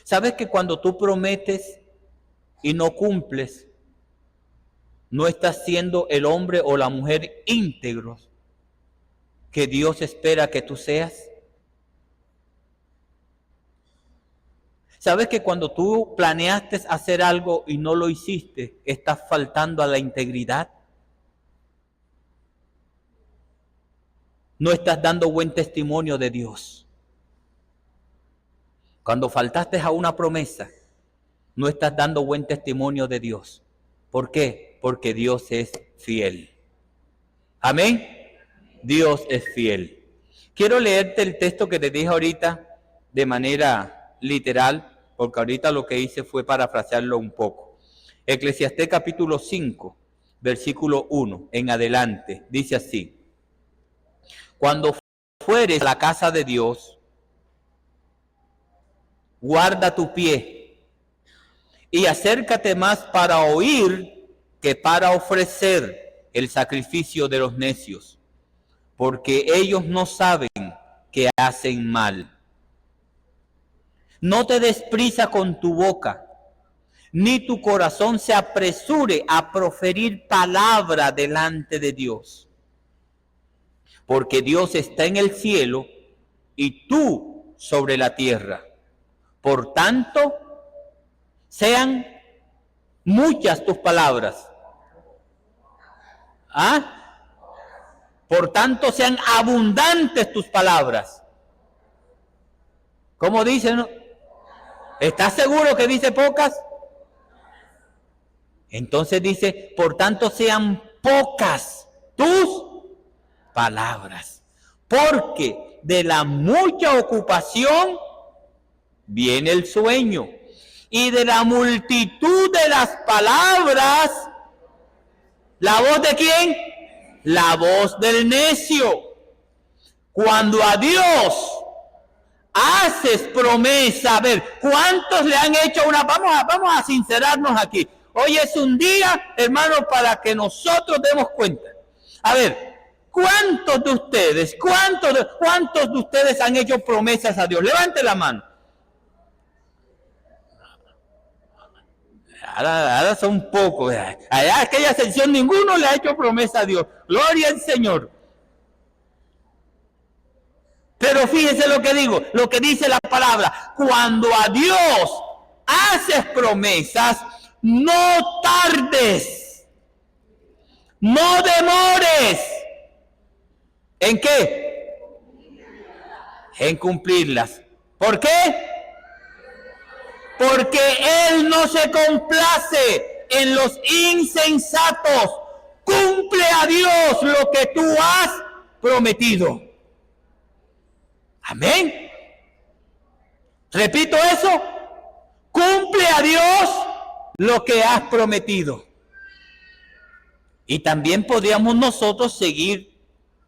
¿Sabes que cuando tú prometes y no cumples, no estás siendo el hombre o la mujer íntegros que Dios espera que tú seas? ¿Sabes que cuando tú planeaste hacer algo y no lo hiciste, estás faltando a la integridad? No estás dando buen testimonio de Dios. Cuando faltaste a una promesa, no estás dando buen testimonio de Dios. ¿Por qué? Porque Dios es fiel. ¿Amén? Dios es fiel. Quiero leerte el texto que te dije ahorita de manera literal, porque ahorita lo que hice fue parafrasearlo un poco. Eclesiastés capítulo 5, versículo 1 en adelante, dice así: cuando fueres a la casa de Dios, guarda tu pie y acércate más para oír que para ofrecer el sacrificio de los necios, porque ellos no saben que hacen mal. No te des prisa con tu boca, ni tu corazón se apresure a proferir palabra delante de Dios. Porque Dios está en el cielo y tú sobre la tierra. Por tanto, sean muchas tus palabras. Por tanto, sean abundantes tus palabras. ¿Cómo dice, no? ¿Estás seguro que dice pocas? Entonces dice, por tanto, sean pocas tus palabras. Porque de la mucha ocupación viene el sueño. Y de la multitud de las palabras, ¿la voz de quién? La voz del necio. Cuando a Dios haces promesa, a ver, ¿cuántos le han hecho una? Vamos a sincerarnos aquí. Hoy es un día, hermanos, para que nosotros demos cuenta. A ver, ¿cuántos de ustedes han hecho promesas a Dios? Levante la mano. Ahora son pocos. Allá aquella sección ninguno le ha hecho promesa a Dios. Gloria al Señor. Pero fíjense lo que digo, lo que dice la palabra. Cuando a Dios haces promesas, no tardes, no demores. ¿En qué? En cumplirlas. ¿Por qué? Porque Él no se complace en los insensatos. Cumple a Dios lo que tú has prometido. Amén. Repito eso. Cumple a Dios lo que has prometido. Y también podríamos nosotros seguir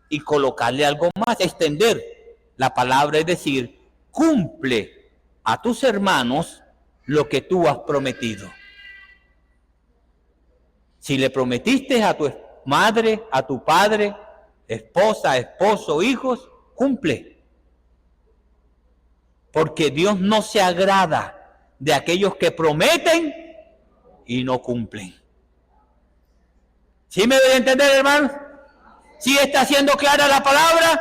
y colocarle algo más, extender la palabra, es decir, cumple a tus hermanos lo que tú has prometido. Si le prometiste a tu madre, a tu padre, esposa, esposo, hijos, cumple. Porque Dios no se agrada de aquellos que prometen y no cumplen. ¿Sí me debe entender, hermanos? ¿Sí está siendo clara la palabra?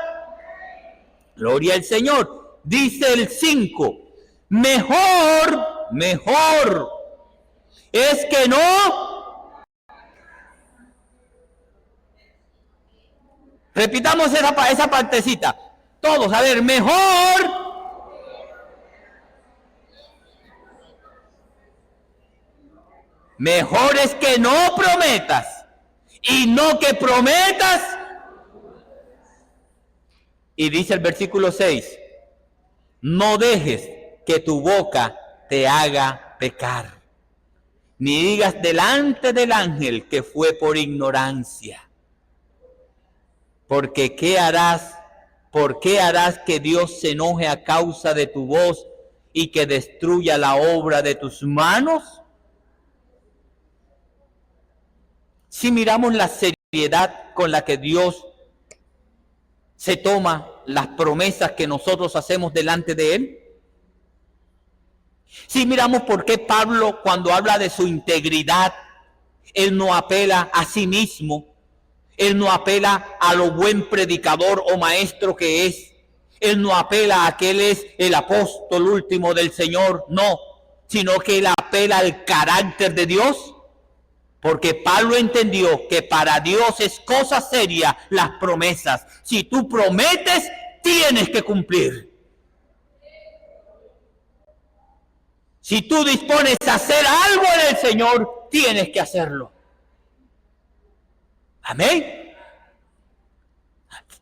Gloria al Señor. Dice el 5. Mejor es que no. Repitamos esa partecita. Todos, a ver, mejor. Mejor es que no prometas y no que prometas. Y dice el versículo 6, no dejes que tu boca te haga pecar, ni digas delante del ángel que fue por ignorancia. Porque ¿qué harás? ¿Por qué harás que Dios se enoje a causa de tu voz y que destruya la obra de tus manos? Si miramos la seriedad con la que Dios se toma las promesas que nosotros hacemos delante de Él. Si miramos por qué Pablo, cuando habla de su integridad, él no apela a sí mismo, él no apela a lo buen predicador o maestro que es, él no apela a que él es el apóstol último del Señor, no, sino que él apela al carácter de Dios. Porque Pablo entendió que para Dios es cosa seria las promesas. Si tú prometes, tienes que cumplir. Si tú dispones a hacer algo en el Señor, tienes que hacerlo. Amén.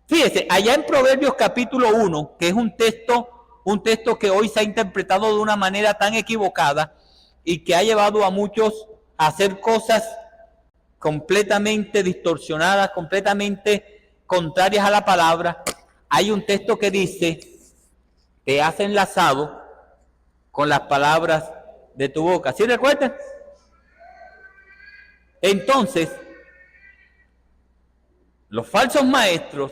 Fíjese, allá en Proverbios capítulo 1, que es un texto que hoy se ha interpretado de una manera tan equivocada y que ha llevado a muchos hacer cosas completamente distorsionadas, completamente contrarias a la palabra. Hay un texto que dice, te has enlazado con las palabras de tu boca. ¿Sí recuerdan? Entonces, los falsos maestros,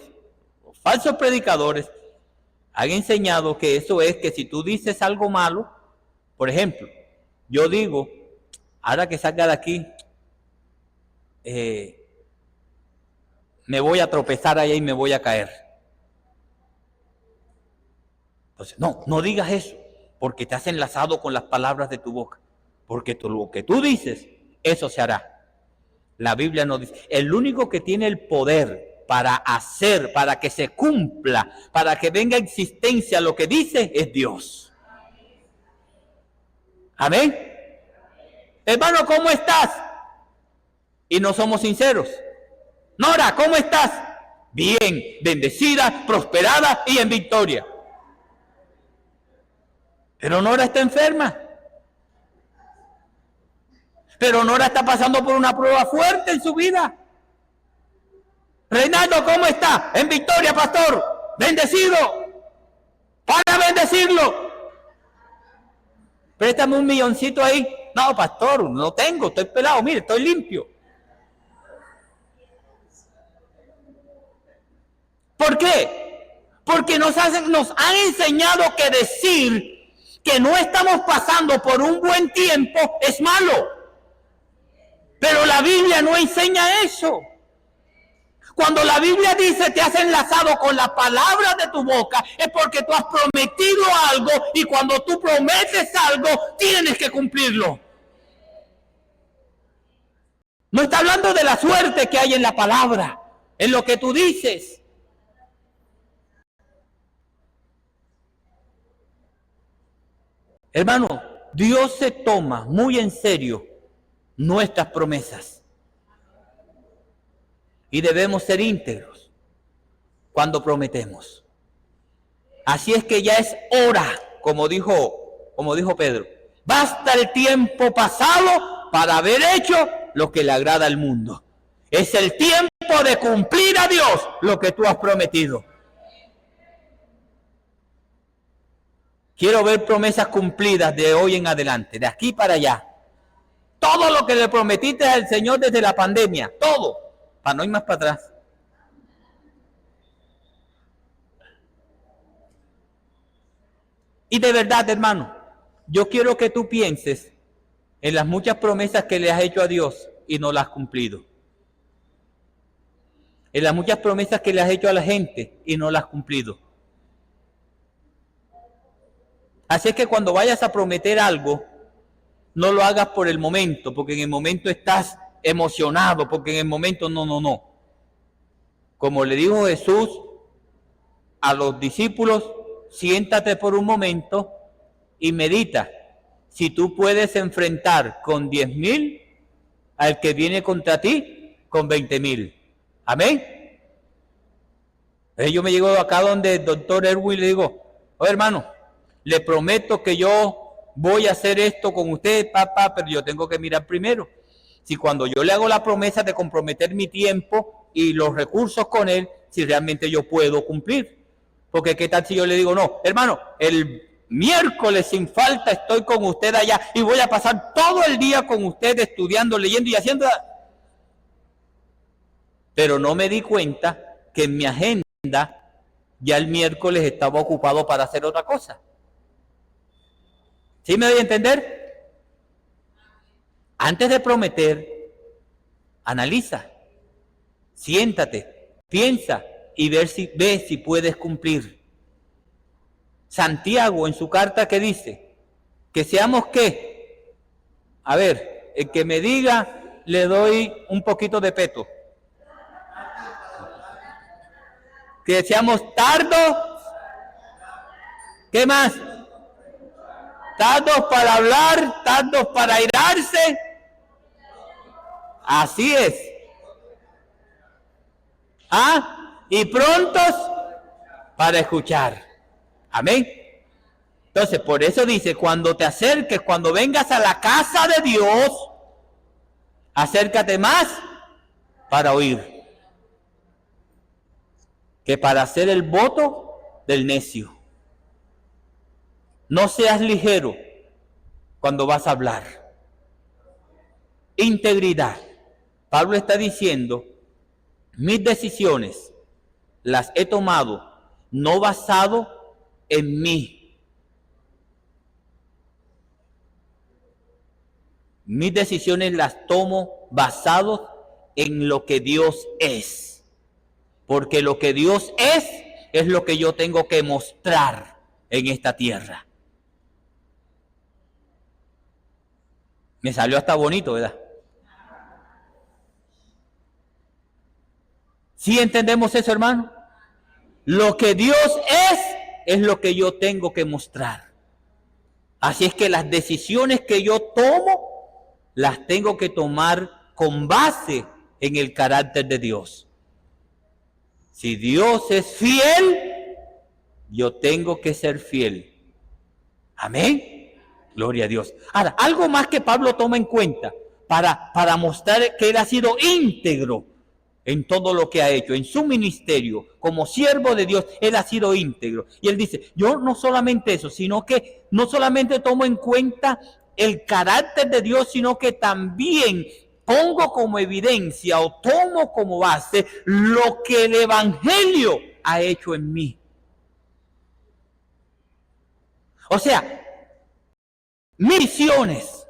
los falsos predicadores, han enseñado que eso es que si tú dices algo malo, por ejemplo, yo digo, ahora que salga de aquí, me voy a tropezar allá y me voy a caer. Entonces, no digas eso, porque te has enlazado con las palabras de tu boca. Porque lo que tú dices, eso se hará. La Biblia nos dice, el único que tiene el poder para hacer, para que se cumpla, para que venga a existencia lo que dice, es Dios. Amén. Hermano, ¿cómo estás? Y no somos sinceros. Nora, ¿cómo estás? Bien, bendecida, prosperada y en victoria. Pero Nora está enferma. Pero Nora está pasando por una prueba fuerte en su vida. Reinaldo, ¿cómo está? En victoria, pastor. Bendecido. Para bendecirlo. Préstame un milloncito ahí. No, pastor, no tengo, estoy pelado, mire, estoy limpio. ¿Por qué? Porque nos han enseñado que decir que no estamos pasando por un buen tiempo es malo. Pero la Biblia no enseña eso. Cuando la Biblia dice te has enlazado con la palabra de tu boca, es porque tú has prometido algo y cuando tú prometes algo, tienes que cumplirlo. No está hablando de la suerte que hay en la palabra, en lo que tú dices. Hermano, Dios se toma muy en serio nuestras promesas. Y debemos ser íntegros cuando prometemos. Así es que ya es hora, como dijo Pedro. Basta el tiempo pasado para haber hecho lo que le agrada al mundo. Es el tiempo de cumplir a Dios lo que tú has prometido. Quiero ver promesas cumplidas de hoy en adelante, de aquí para allá. Todo lo que le prometiste al Señor desde la pandemia, todo, para no ir más para atrás. Y de verdad, hermano, yo quiero que tú pienses en las muchas promesas que le has hecho a Dios y no las has cumplido. En las muchas promesas que le has hecho a la gente y no las has cumplido. Así es que cuando vayas a prometer algo, no lo hagas por el momento, porque en el momento estás emocionado, porque en el momento no. Como le dijo Jesús a los discípulos, siéntate por un momento y medita. Si tú puedes enfrentar con 10,000 al que viene contra ti con 20,000. Amén. Yo me llego acá donde el doctor Erwin y le digo, oye hermano, le prometo que yo voy a hacer esto con usted, papá, pero yo tengo que mirar primero. Si cuando yo le hago la promesa de comprometer mi tiempo y los recursos con él, si realmente yo puedo cumplir. Porque qué tal si yo le digo, no, hermano, el miércoles sin falta estoy con usted allá y voy a pasar todo el día con usted estudiando, leyendo y haciendo. Pero no me di cuenta que en mi agenda ya el miércoles estaba ocupado para hacer otra cosa. ¿Sí me doy a entender? Antes de prometer, analiza, siéntate, piensa y ve si puedes cumplir. Santiago en su carta que dice, que seamos ¿qué? A ver, el que me diga le doy un poquito de peto. Que seamos tardos. ¿Qué más? Tardos para hablar, tardos para airarse. Así es. Y prontos para escuchar. Amén. Entonces, por eso dice, cuando te acerques, cuando vengas a la casa de Dios, acércate más para oír que para hacer el voto del necio. No seas ligero cuando vas a hablar. Integridad. Pablo está diciendo, mis decisiones las he tomado no basado en mí. Mis decisiones las tomo basado en lo que Dios es. Porque lo que Dios es lo que yo tengo que mostrar. en esta tierra. Me salió hasta bonito, ¿verdad? ¿Sí entendemos eso, hermano? Lo que Dios es lo que yo tengo que mostrar. Así es que las decisiones que yo tomo, las tengo que tomar con base en el carácter de Dios. Si Dios es fiel, yo tengo que ser fiel. Amén. Gloria a Dios. Ahora, algo más que Pablo toma en cuenta para mostrar que él ha sido íntegro en todo lo que ha hecho, en su ministerio, como siervo de Dios, él ha sido íntegro. Y él dice, yo no solamente eso, sino que no solamente tomo en cuenta el carácter de Dios, sino que también pongo como evidencia o tomo como base lo que el Evangelio ha hecho en mí. O sea, misiones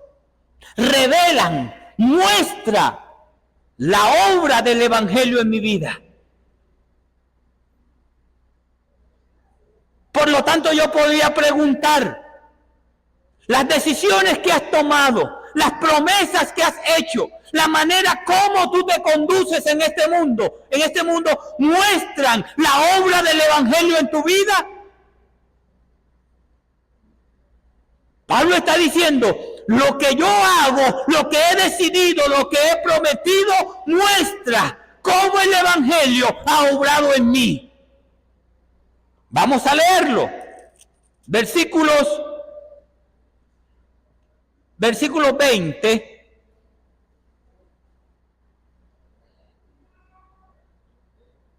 revelan, muestra la obra del Evangelio en mi vida. Por lo tanto, yo podría preguntar, las decisiones que has tomado, las promesas que has hecho, la manera como tú te conduces en este mundo, muestran la obra del Evangelio en tu vida. Pablo está diciendo, lo que yo hago, lo que he decidido, lo que he prometido, muestra cómo el Evangelio ha obrado en mí. Vamos a leerlo. Versículos 20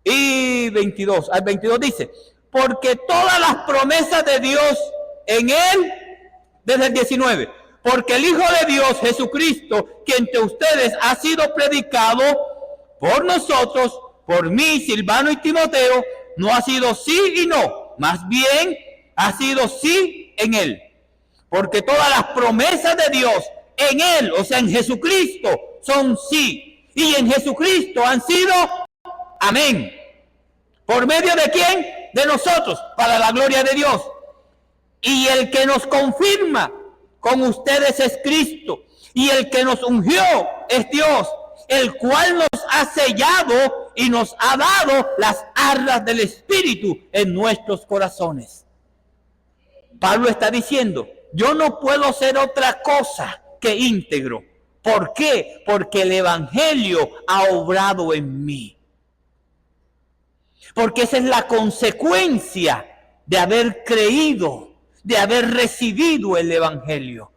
y 22. Al 22 dice, porque todas las promesas de Dios en él, desde el 19, porque el Hijo de Dios, Jesucristo, que entre ustedes ha sido predicado por nosotros, por mí, Silvano y Timoteo, no ha sido sí y no, más bien ha sido sí en él. Porque todas las promesas de Dios en él, o sea, en Jesucristo, son sí. Y en Jesucristo han sido amén. ¿Por medio de quién? De nosotros, para la gloria de Dios. Y el que nos confirma con ustedes es Cristo. Y el que nos ungió es Dios, el cual nos ha sellado y nos ha dado las arras del Espíritu en nuestros corazones. Pablo está diciendo, yo no puedo ser otra cosa que íntegro. ¿Por qué? Porque el Evangelio ha obrado en mí. Porque esa es la consecuencia de haber creído, de haber recibido el Evangelio.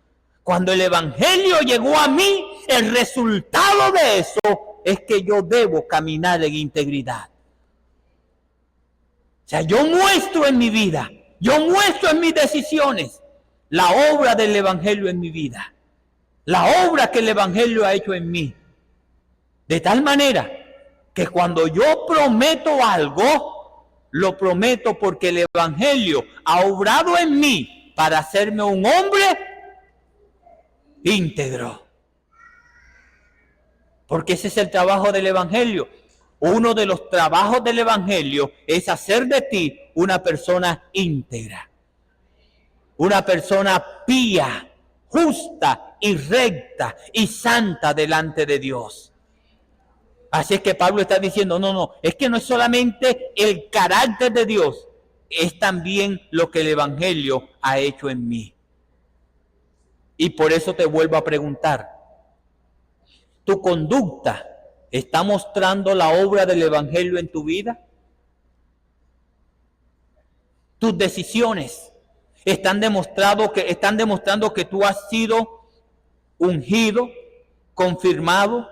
Cuando el Evangelio llegó a mí, el resultado de eso es que yo debo caminar en integridad. O sea, yo muestro en mi vida, yo muestro en mis decisiones la obra del Evangelio en mi vida. La obra que el Evangelio ha hecho en mí. De tal manera que cuando yo prometo algo, lo prometo porque el Evangelio ha obrado en mí para hacerme un hombre íntegro. Porque ese es el trabajo del Evangelio. Uno de los trabajos del Evangelio es hacer de ti una persona íntegra. Una persona pía, justa y recta y santa delante de Dios. Así es que Pablo está diciendo, no, es que no es solamente el carácter de Dios, es también lo que el Evangelio ha hecho en mí. Y por eso te vuelvo a preguntar, ¿tu conducta está mostrando la obra del Evangelio en tu vida? ¿Tus decisiones están demostrando que tú has sido ungido, confirmado,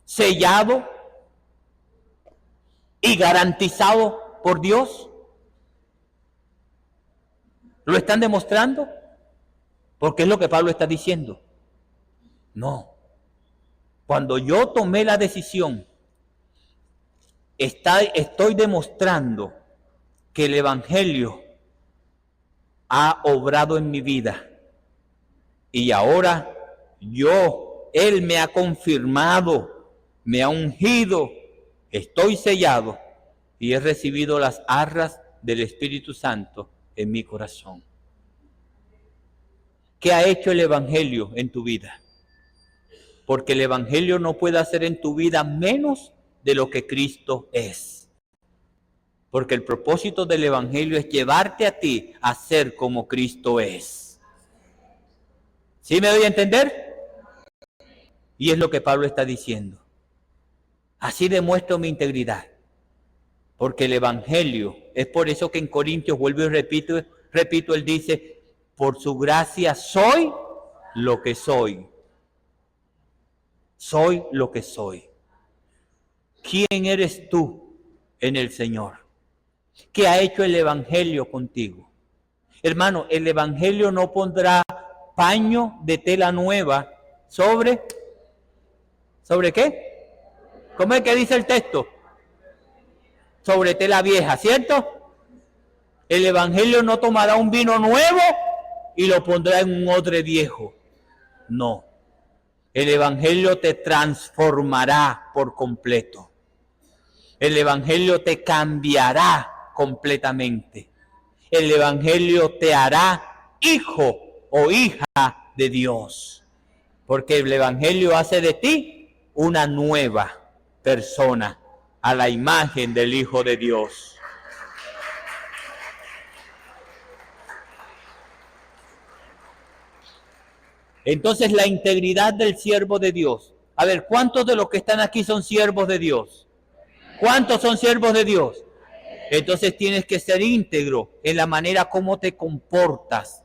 sellado y garantizado por Dios? ¿Lo están demostrando? Porque es lo que Pablo está diciendo. No. Cuando yo tomé la decisión, estoy demostrando que el Evangelio ha obrado en mi vida. Y ahora Él me ha confirmado, me ha ungido, estoy sellado y he recibido las arras del Espíritu Santo en mi corazón. ¿Qué ha hecho el Evangelio en tu vida? Porque el Evangelio no puede hacer en tu vida menos de lo que Cristo es. Porque el propósito del Evangelio es llevarte a ti a ser como Cristo es. ¿Sí me doy a entender? Y es lo que Pablo está diciendo. Así demuestro mi integridad. Porque el Evangelio, es por eso que en Corintios, vuelvo y repito, él dice, por su gracia soy lo que soy. Soy lo que soy. ¿Quién eres tú en el Señor? ¿Qué ha hecho el Evangelio contigo? Hermano, el Evangelio no pondrá paño de tela nueva ¿sobre qué? ¿Cómo es que dice el texto? Sobre tela vieja, ¿cierto? El Evangelio no tomará un vino nuevo y lo pondrá en un odre viejo. No. El Evangelio te transformará por completo. El Evangelio te cambiará completamente. El Evangelio te hará hijo o hija de Dios. Porque el Evangelio hace de ti una nueva persona a la imagen del Hijo de Dios. Entonces, la integridad del siervo de Dios. A ver, ¿cuántos de los que están aquí son siervos de Dios? ¿Cuántos son siervos de Dios? Entonces tienes que ser íntegro en la manera como te comportas,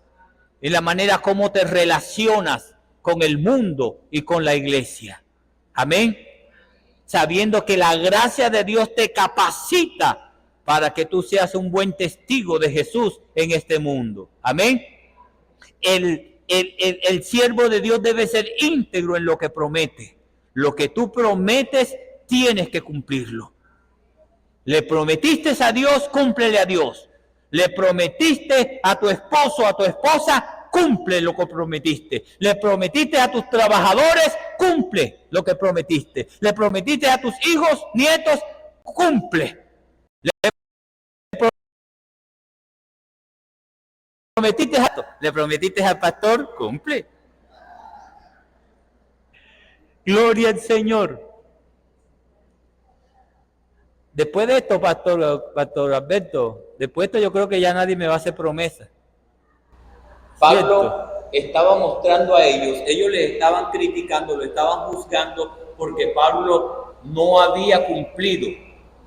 en la manera como te relacionas con el mundo y con la iglesia. Amén. Sabiendo que la gracia de Dios te capacita para que tú seas un buen testigo de Jesús en este mundo. Amén. El siervo de Dios debe ser íntegro en lo que promete. Lo que tú prometes, tienes que cumplirlo. Le prometiste a Dios, cúmplele a Dios. Le prometiste a tu esposo, a tu esposa, cumple lo que prometiste. Le prometiste a tus trabajadores, cumple lo que prometiste. Le prometiste a tus hijos, nietos, cumple. Le prometiste al pastor, cumple. Gloria al Señor. Después de esto, Pastor Alberto, después de esto yo creo que ya nadie me va a hacer promesa. Pablo estaba mostrando a ellos le estaban criticando, lo estaban juzgando porque Pablo no había cumplido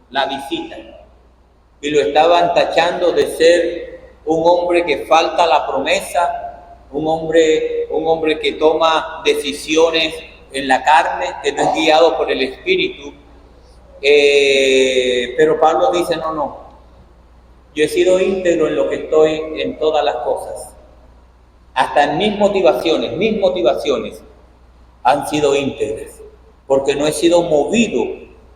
la visita y lo estaban tachando de ser un hombre que falta la promesa, un hombre que toma decisiones en la carne, que no es guiado por el Espíritu. Pero Pablo dice, no, yo he sido íntegro en lo que estoy en todas las cosas. Hasta en mis motivaciones han sido íntegras, porque no he sido movido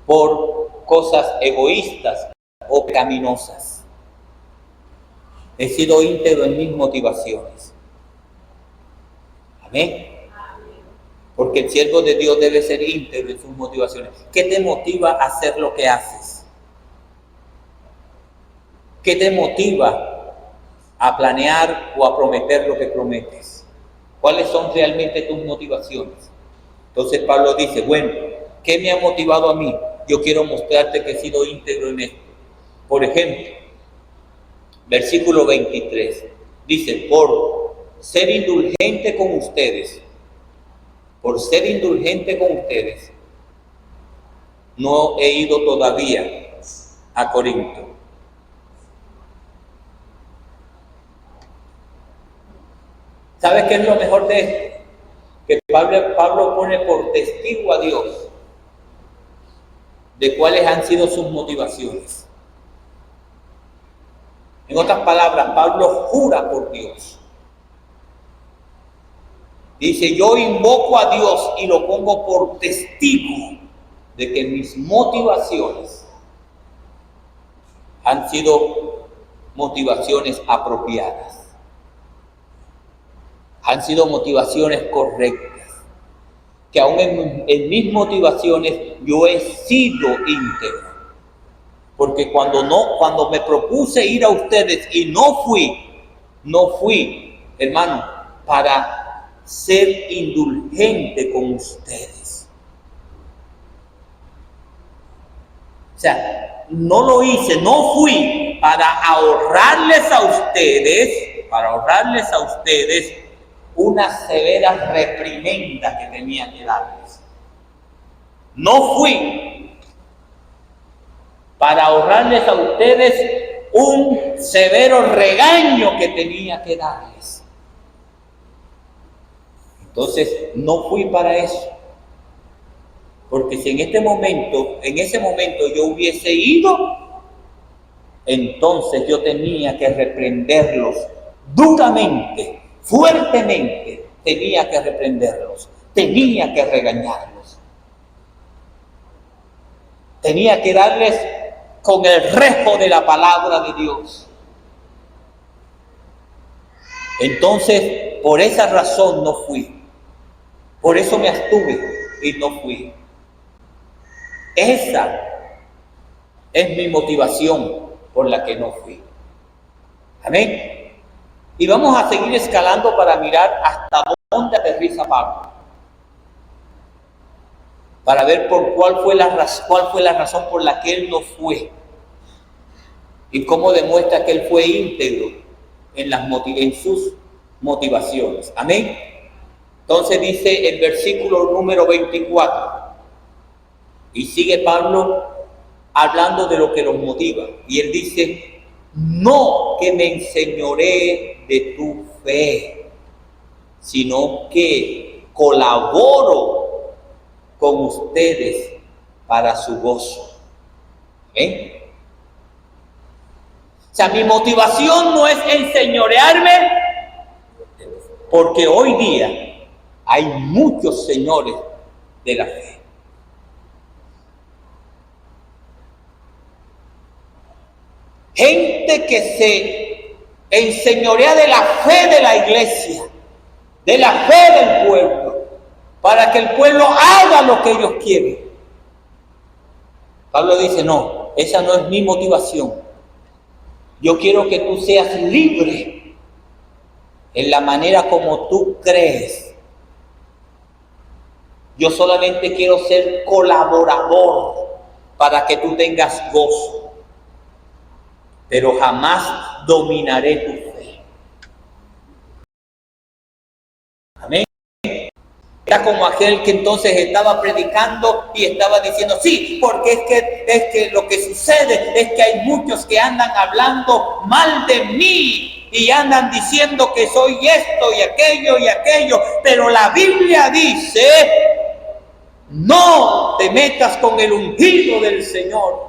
por cosas egoístas o pecaminosas. He sido íntegro en mis motivaciones. Amén. Porque el siervo de Dios debe ser íntegro en sus motivaciones. ¿Qué te motiva a hacer lo que haces? ¿Qué te motiva a planear o a prometer lo que prometes? ¿Cuáles son realmente tus motivaciones? Entonces Pablo dice, bueno, ¿qué me ha motivado a mí? Yo quiero mostrarte que he sido íntegro en esto. Por ejemplo, versículo 23, dice, por ser indulgente con ustedes, no he ido todavía a Corinto. ¿Sabes qué es lo mejor de esto? Que Pablo pone por testigo a Dios de cuáles han sido sus motivaciones. En otras palabras, Pablo jura por Dios. Dice, yo invoco a Dios y lo pongo por testigo de que mis motivaciones han sido motivaciones apropiadas. Han sido motivaciones correctas. Que aún en mis motivaciones yo he sido íntegro. Porque cuando me propuse ir a ustedes y no fui, hermano, para ser indulgente con ustedes. O sea, no lo hice, no fui para ahorrarles a ustedes una severa reprimenda que tenía que darles. No fui para ahorrarles a ustedes un severo regaño que tenía que darles. Entonces, no fui para eso. Porque si en ese momento yo hubiese ido, entonces yo tenía que reprenderlos duramente, fuertemente, tenía que reprenderlos, tenía que regañarlos, tenía que darles con el rejo de la palabra de Dios. Entonces, por esa razón no fui, por eso me abstuve y no fui. Esa es mi motivación por la que no fui. Amén. Y vamos a seguir escalando para mirar hasta dónde aterriza Pablo, para ver cuál fue la razón por la que él no fue y cómo demuestra que él fue íntegro en sus motivaciones. Amén. Entonces dice el versículo número 24, y sigue Pablo hablando de lo que los motiva, y él dice: no que me enseñoree de tu fe, sino que colaboro con ustedes para su gozo. ¿Eh? O sea, mi motivación no es enseñorearme, porque hoy día hay muchos señores de la fe. Gente que se enseñorea de la fe de la iglesia, de la fe del pueblo, para que el pueblo haga lo que ellos quieren. Pablo dice: no, esa no es mi motivación. Yo quiero que tú seas libre en la manera como tú crees. Yo solamente quiero ser colaborador para que tú tengas gozo, pero jamás dominaré tu fe. Amén. Era como aquel que entonces estaba predicando y estaba diciendo: sí, porque es que lo que sucede es que hay muchos que andan hablando mal de mí y andan diciendo que soy esto y aquello, pero la Biblia dice: no te metas con el ungido del Señor.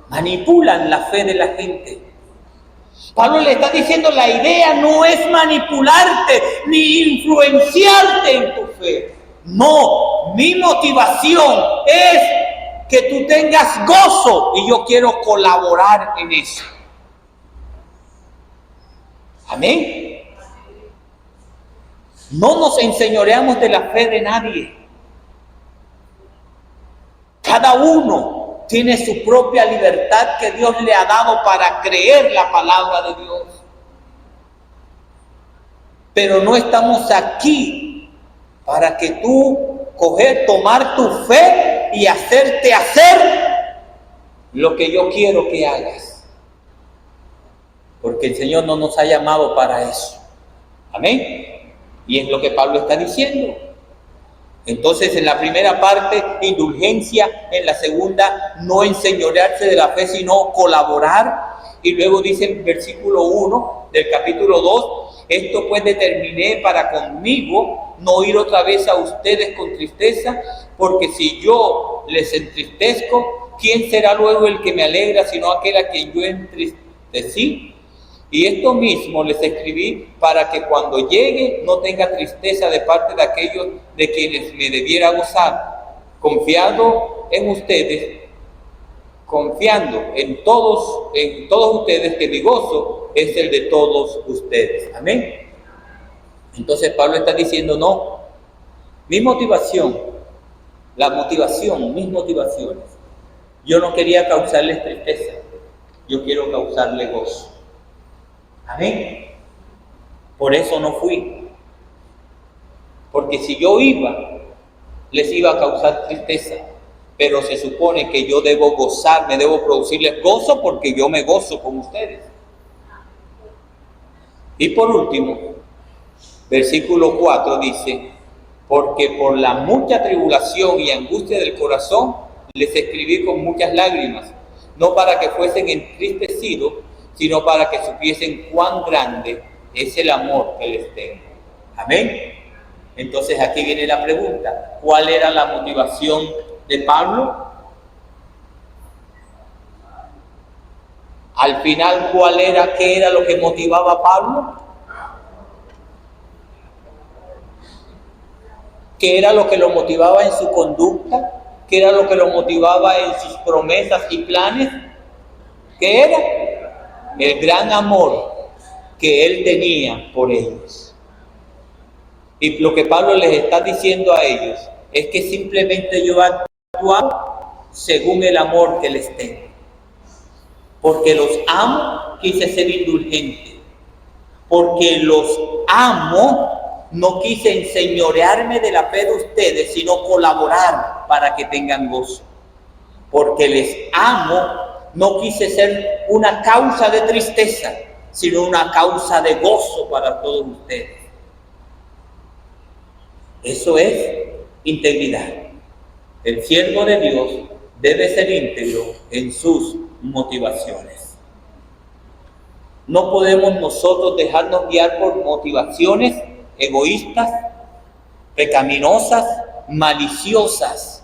Manipulan la fe de la gente. Pablo le está diciendo: la idea no es manipularte ni influenciarte en tu fe. No, mi motivación es que tú tengas gozo y yo quiero colaborar en eso. Amén. No nos enseñoreamos de la fe de nadie. Cada uno tiene su propia libertad que Dios le ha dado para creer la palabra de Dios. Pero no estamos aquí para que tú tomar tu fe y hacerte hacer lo que yo quiero que hagas. Porque el Señor no nos ha llamado para eso. Amén. Y es lo que Pablo está diciendo. Entonces, en la primera parte, indulgencia; en la segunda, no enseñorearse de la fe, sino colaborar. Y luego dice el versículo 1 del capítulo 2: esto pues determiné para conmigo no ir otra vez a ustedes con tristeza, porque si yo les entristezco, ¿quién será luego el que me alegra sino aquel a quien yo entristecí? Y esto mismo les escribí para que cuando llegue no tenga tristeza de parte de aquellos de quienes me debiera gozar, confiando en todos ustedes, que mi gozo es el de todos ustedes. Amén. Entonces Pablo está diciendo: no, mi motivación La motivación, mis motivaciones. Yo no quería causarles tristeza, yo quiero causarles gozo. Amén. Por eso no fui. Porque si yo iba, les iba a causar tristeza. Pero se supone que yo debo gozarme, debo producirles gozo porque yo me gozo con ustedes. Y por último, versículo 4 dice: porque por la mucha tribulación y angustia del corazón les escribí con muchas lágrimas, no para que fuesen entristecidos, sino para que supiesen cuán grande es el amor que les tengo. Amén. Entonces aquí viene la pregunta: ¿cuál era la motivación de Pablo? Al final, ¿qué era lo que motivaba a Pablo? ¿Qué era lo que lo motivaba en su conducta? ¿Qué era lo que lo motivaba en sus promesas y planes? ¿Qué era? El gran amor que él tenía por ellos. Y lo que Pablo les está diciendo a ellos es que simplemente yo actúo según el amor que les tengo. Porque los amo, quise ser indulgente. Porque los amo, no quise enseñorearme de la fe de ustedes, sino colaborar para que tengan gozo. Porque les amo, no quise ser una causa de tristeza, sino una causa de gozo para todos ustedes. Eso es integridad. El siervo de Dios debe ser íntegro en sus motivaciones. No podemos nosotros dejarnos guiar por motivaciones egoístas, pecaminosas, maliciosas,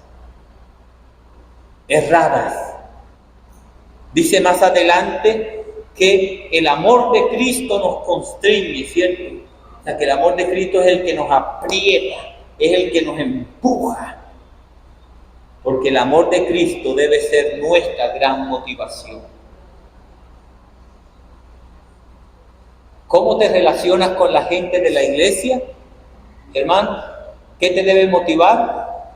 erradas. Dice más adelante que el amor de Cristo nos constriñe, ¿cierto? O sea, que el amor de Cristo es el que nos aprieta, es el que nos empuja. Porque el amor de Cristo debe ser nuestra gran motivación. ¿Cómo te relacionas con la gente de la iglesia? Hermano, ¿qué te debe motivar?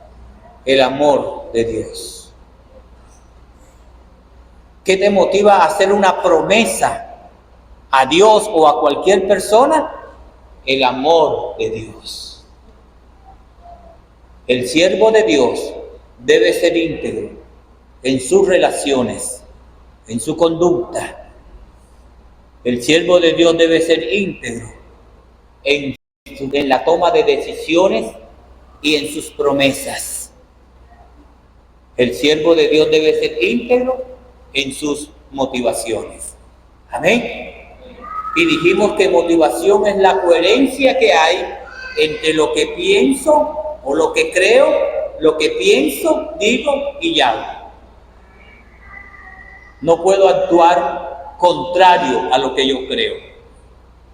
El amor de Dios. ¿Qué te motiva a hacer una promesa a Dios o a cualquier persona? El amor de Dios. El siervo de Dios debe ser íntegro en sus relaciones, en su conducta. El siervo de Dios debe ser íntegro en la toma de decisiones y en sus promesas. El siervo de Dios debe ser íntegro en sus motivaciones. Amén. Y dijimos que motivación es la coherencia que hay entre lo que pienso o lo que creo, lo que pienso, digo y hago. No puedo actuar contrario a lo que yo creo,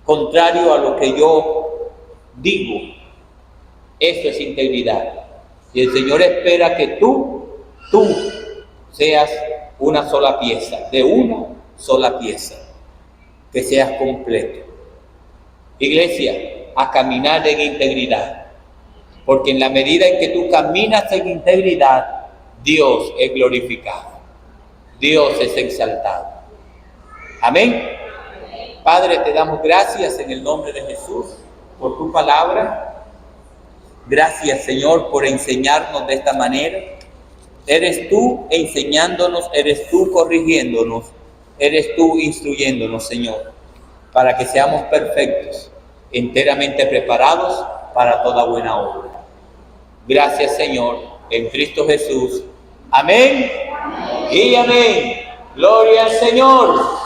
contrario a lo que yo digo. Eso es integridad. Y el Señor espera que tú seas una sola pieza, de una sola pieza, que seas completo. Iglesia, a caminar en integridad, porque en la medida en que tú caminas en integridad, Dios es glorificado, Dios es exaltado. Amén. Padre, te damos gracias en el nombre de Jesús por tu palabra. Gracias, Señor, por enseñarnos de esta manera. Eres tú enseñándonos, eres tú corrigiéndonos, eres tú instruyéndonos, Señor, para que seamos perfectos, enteramente preparados para toda buena obra. Gracias, Señor, en Cristo Jesús. Amén y amén. Gloria al Señor.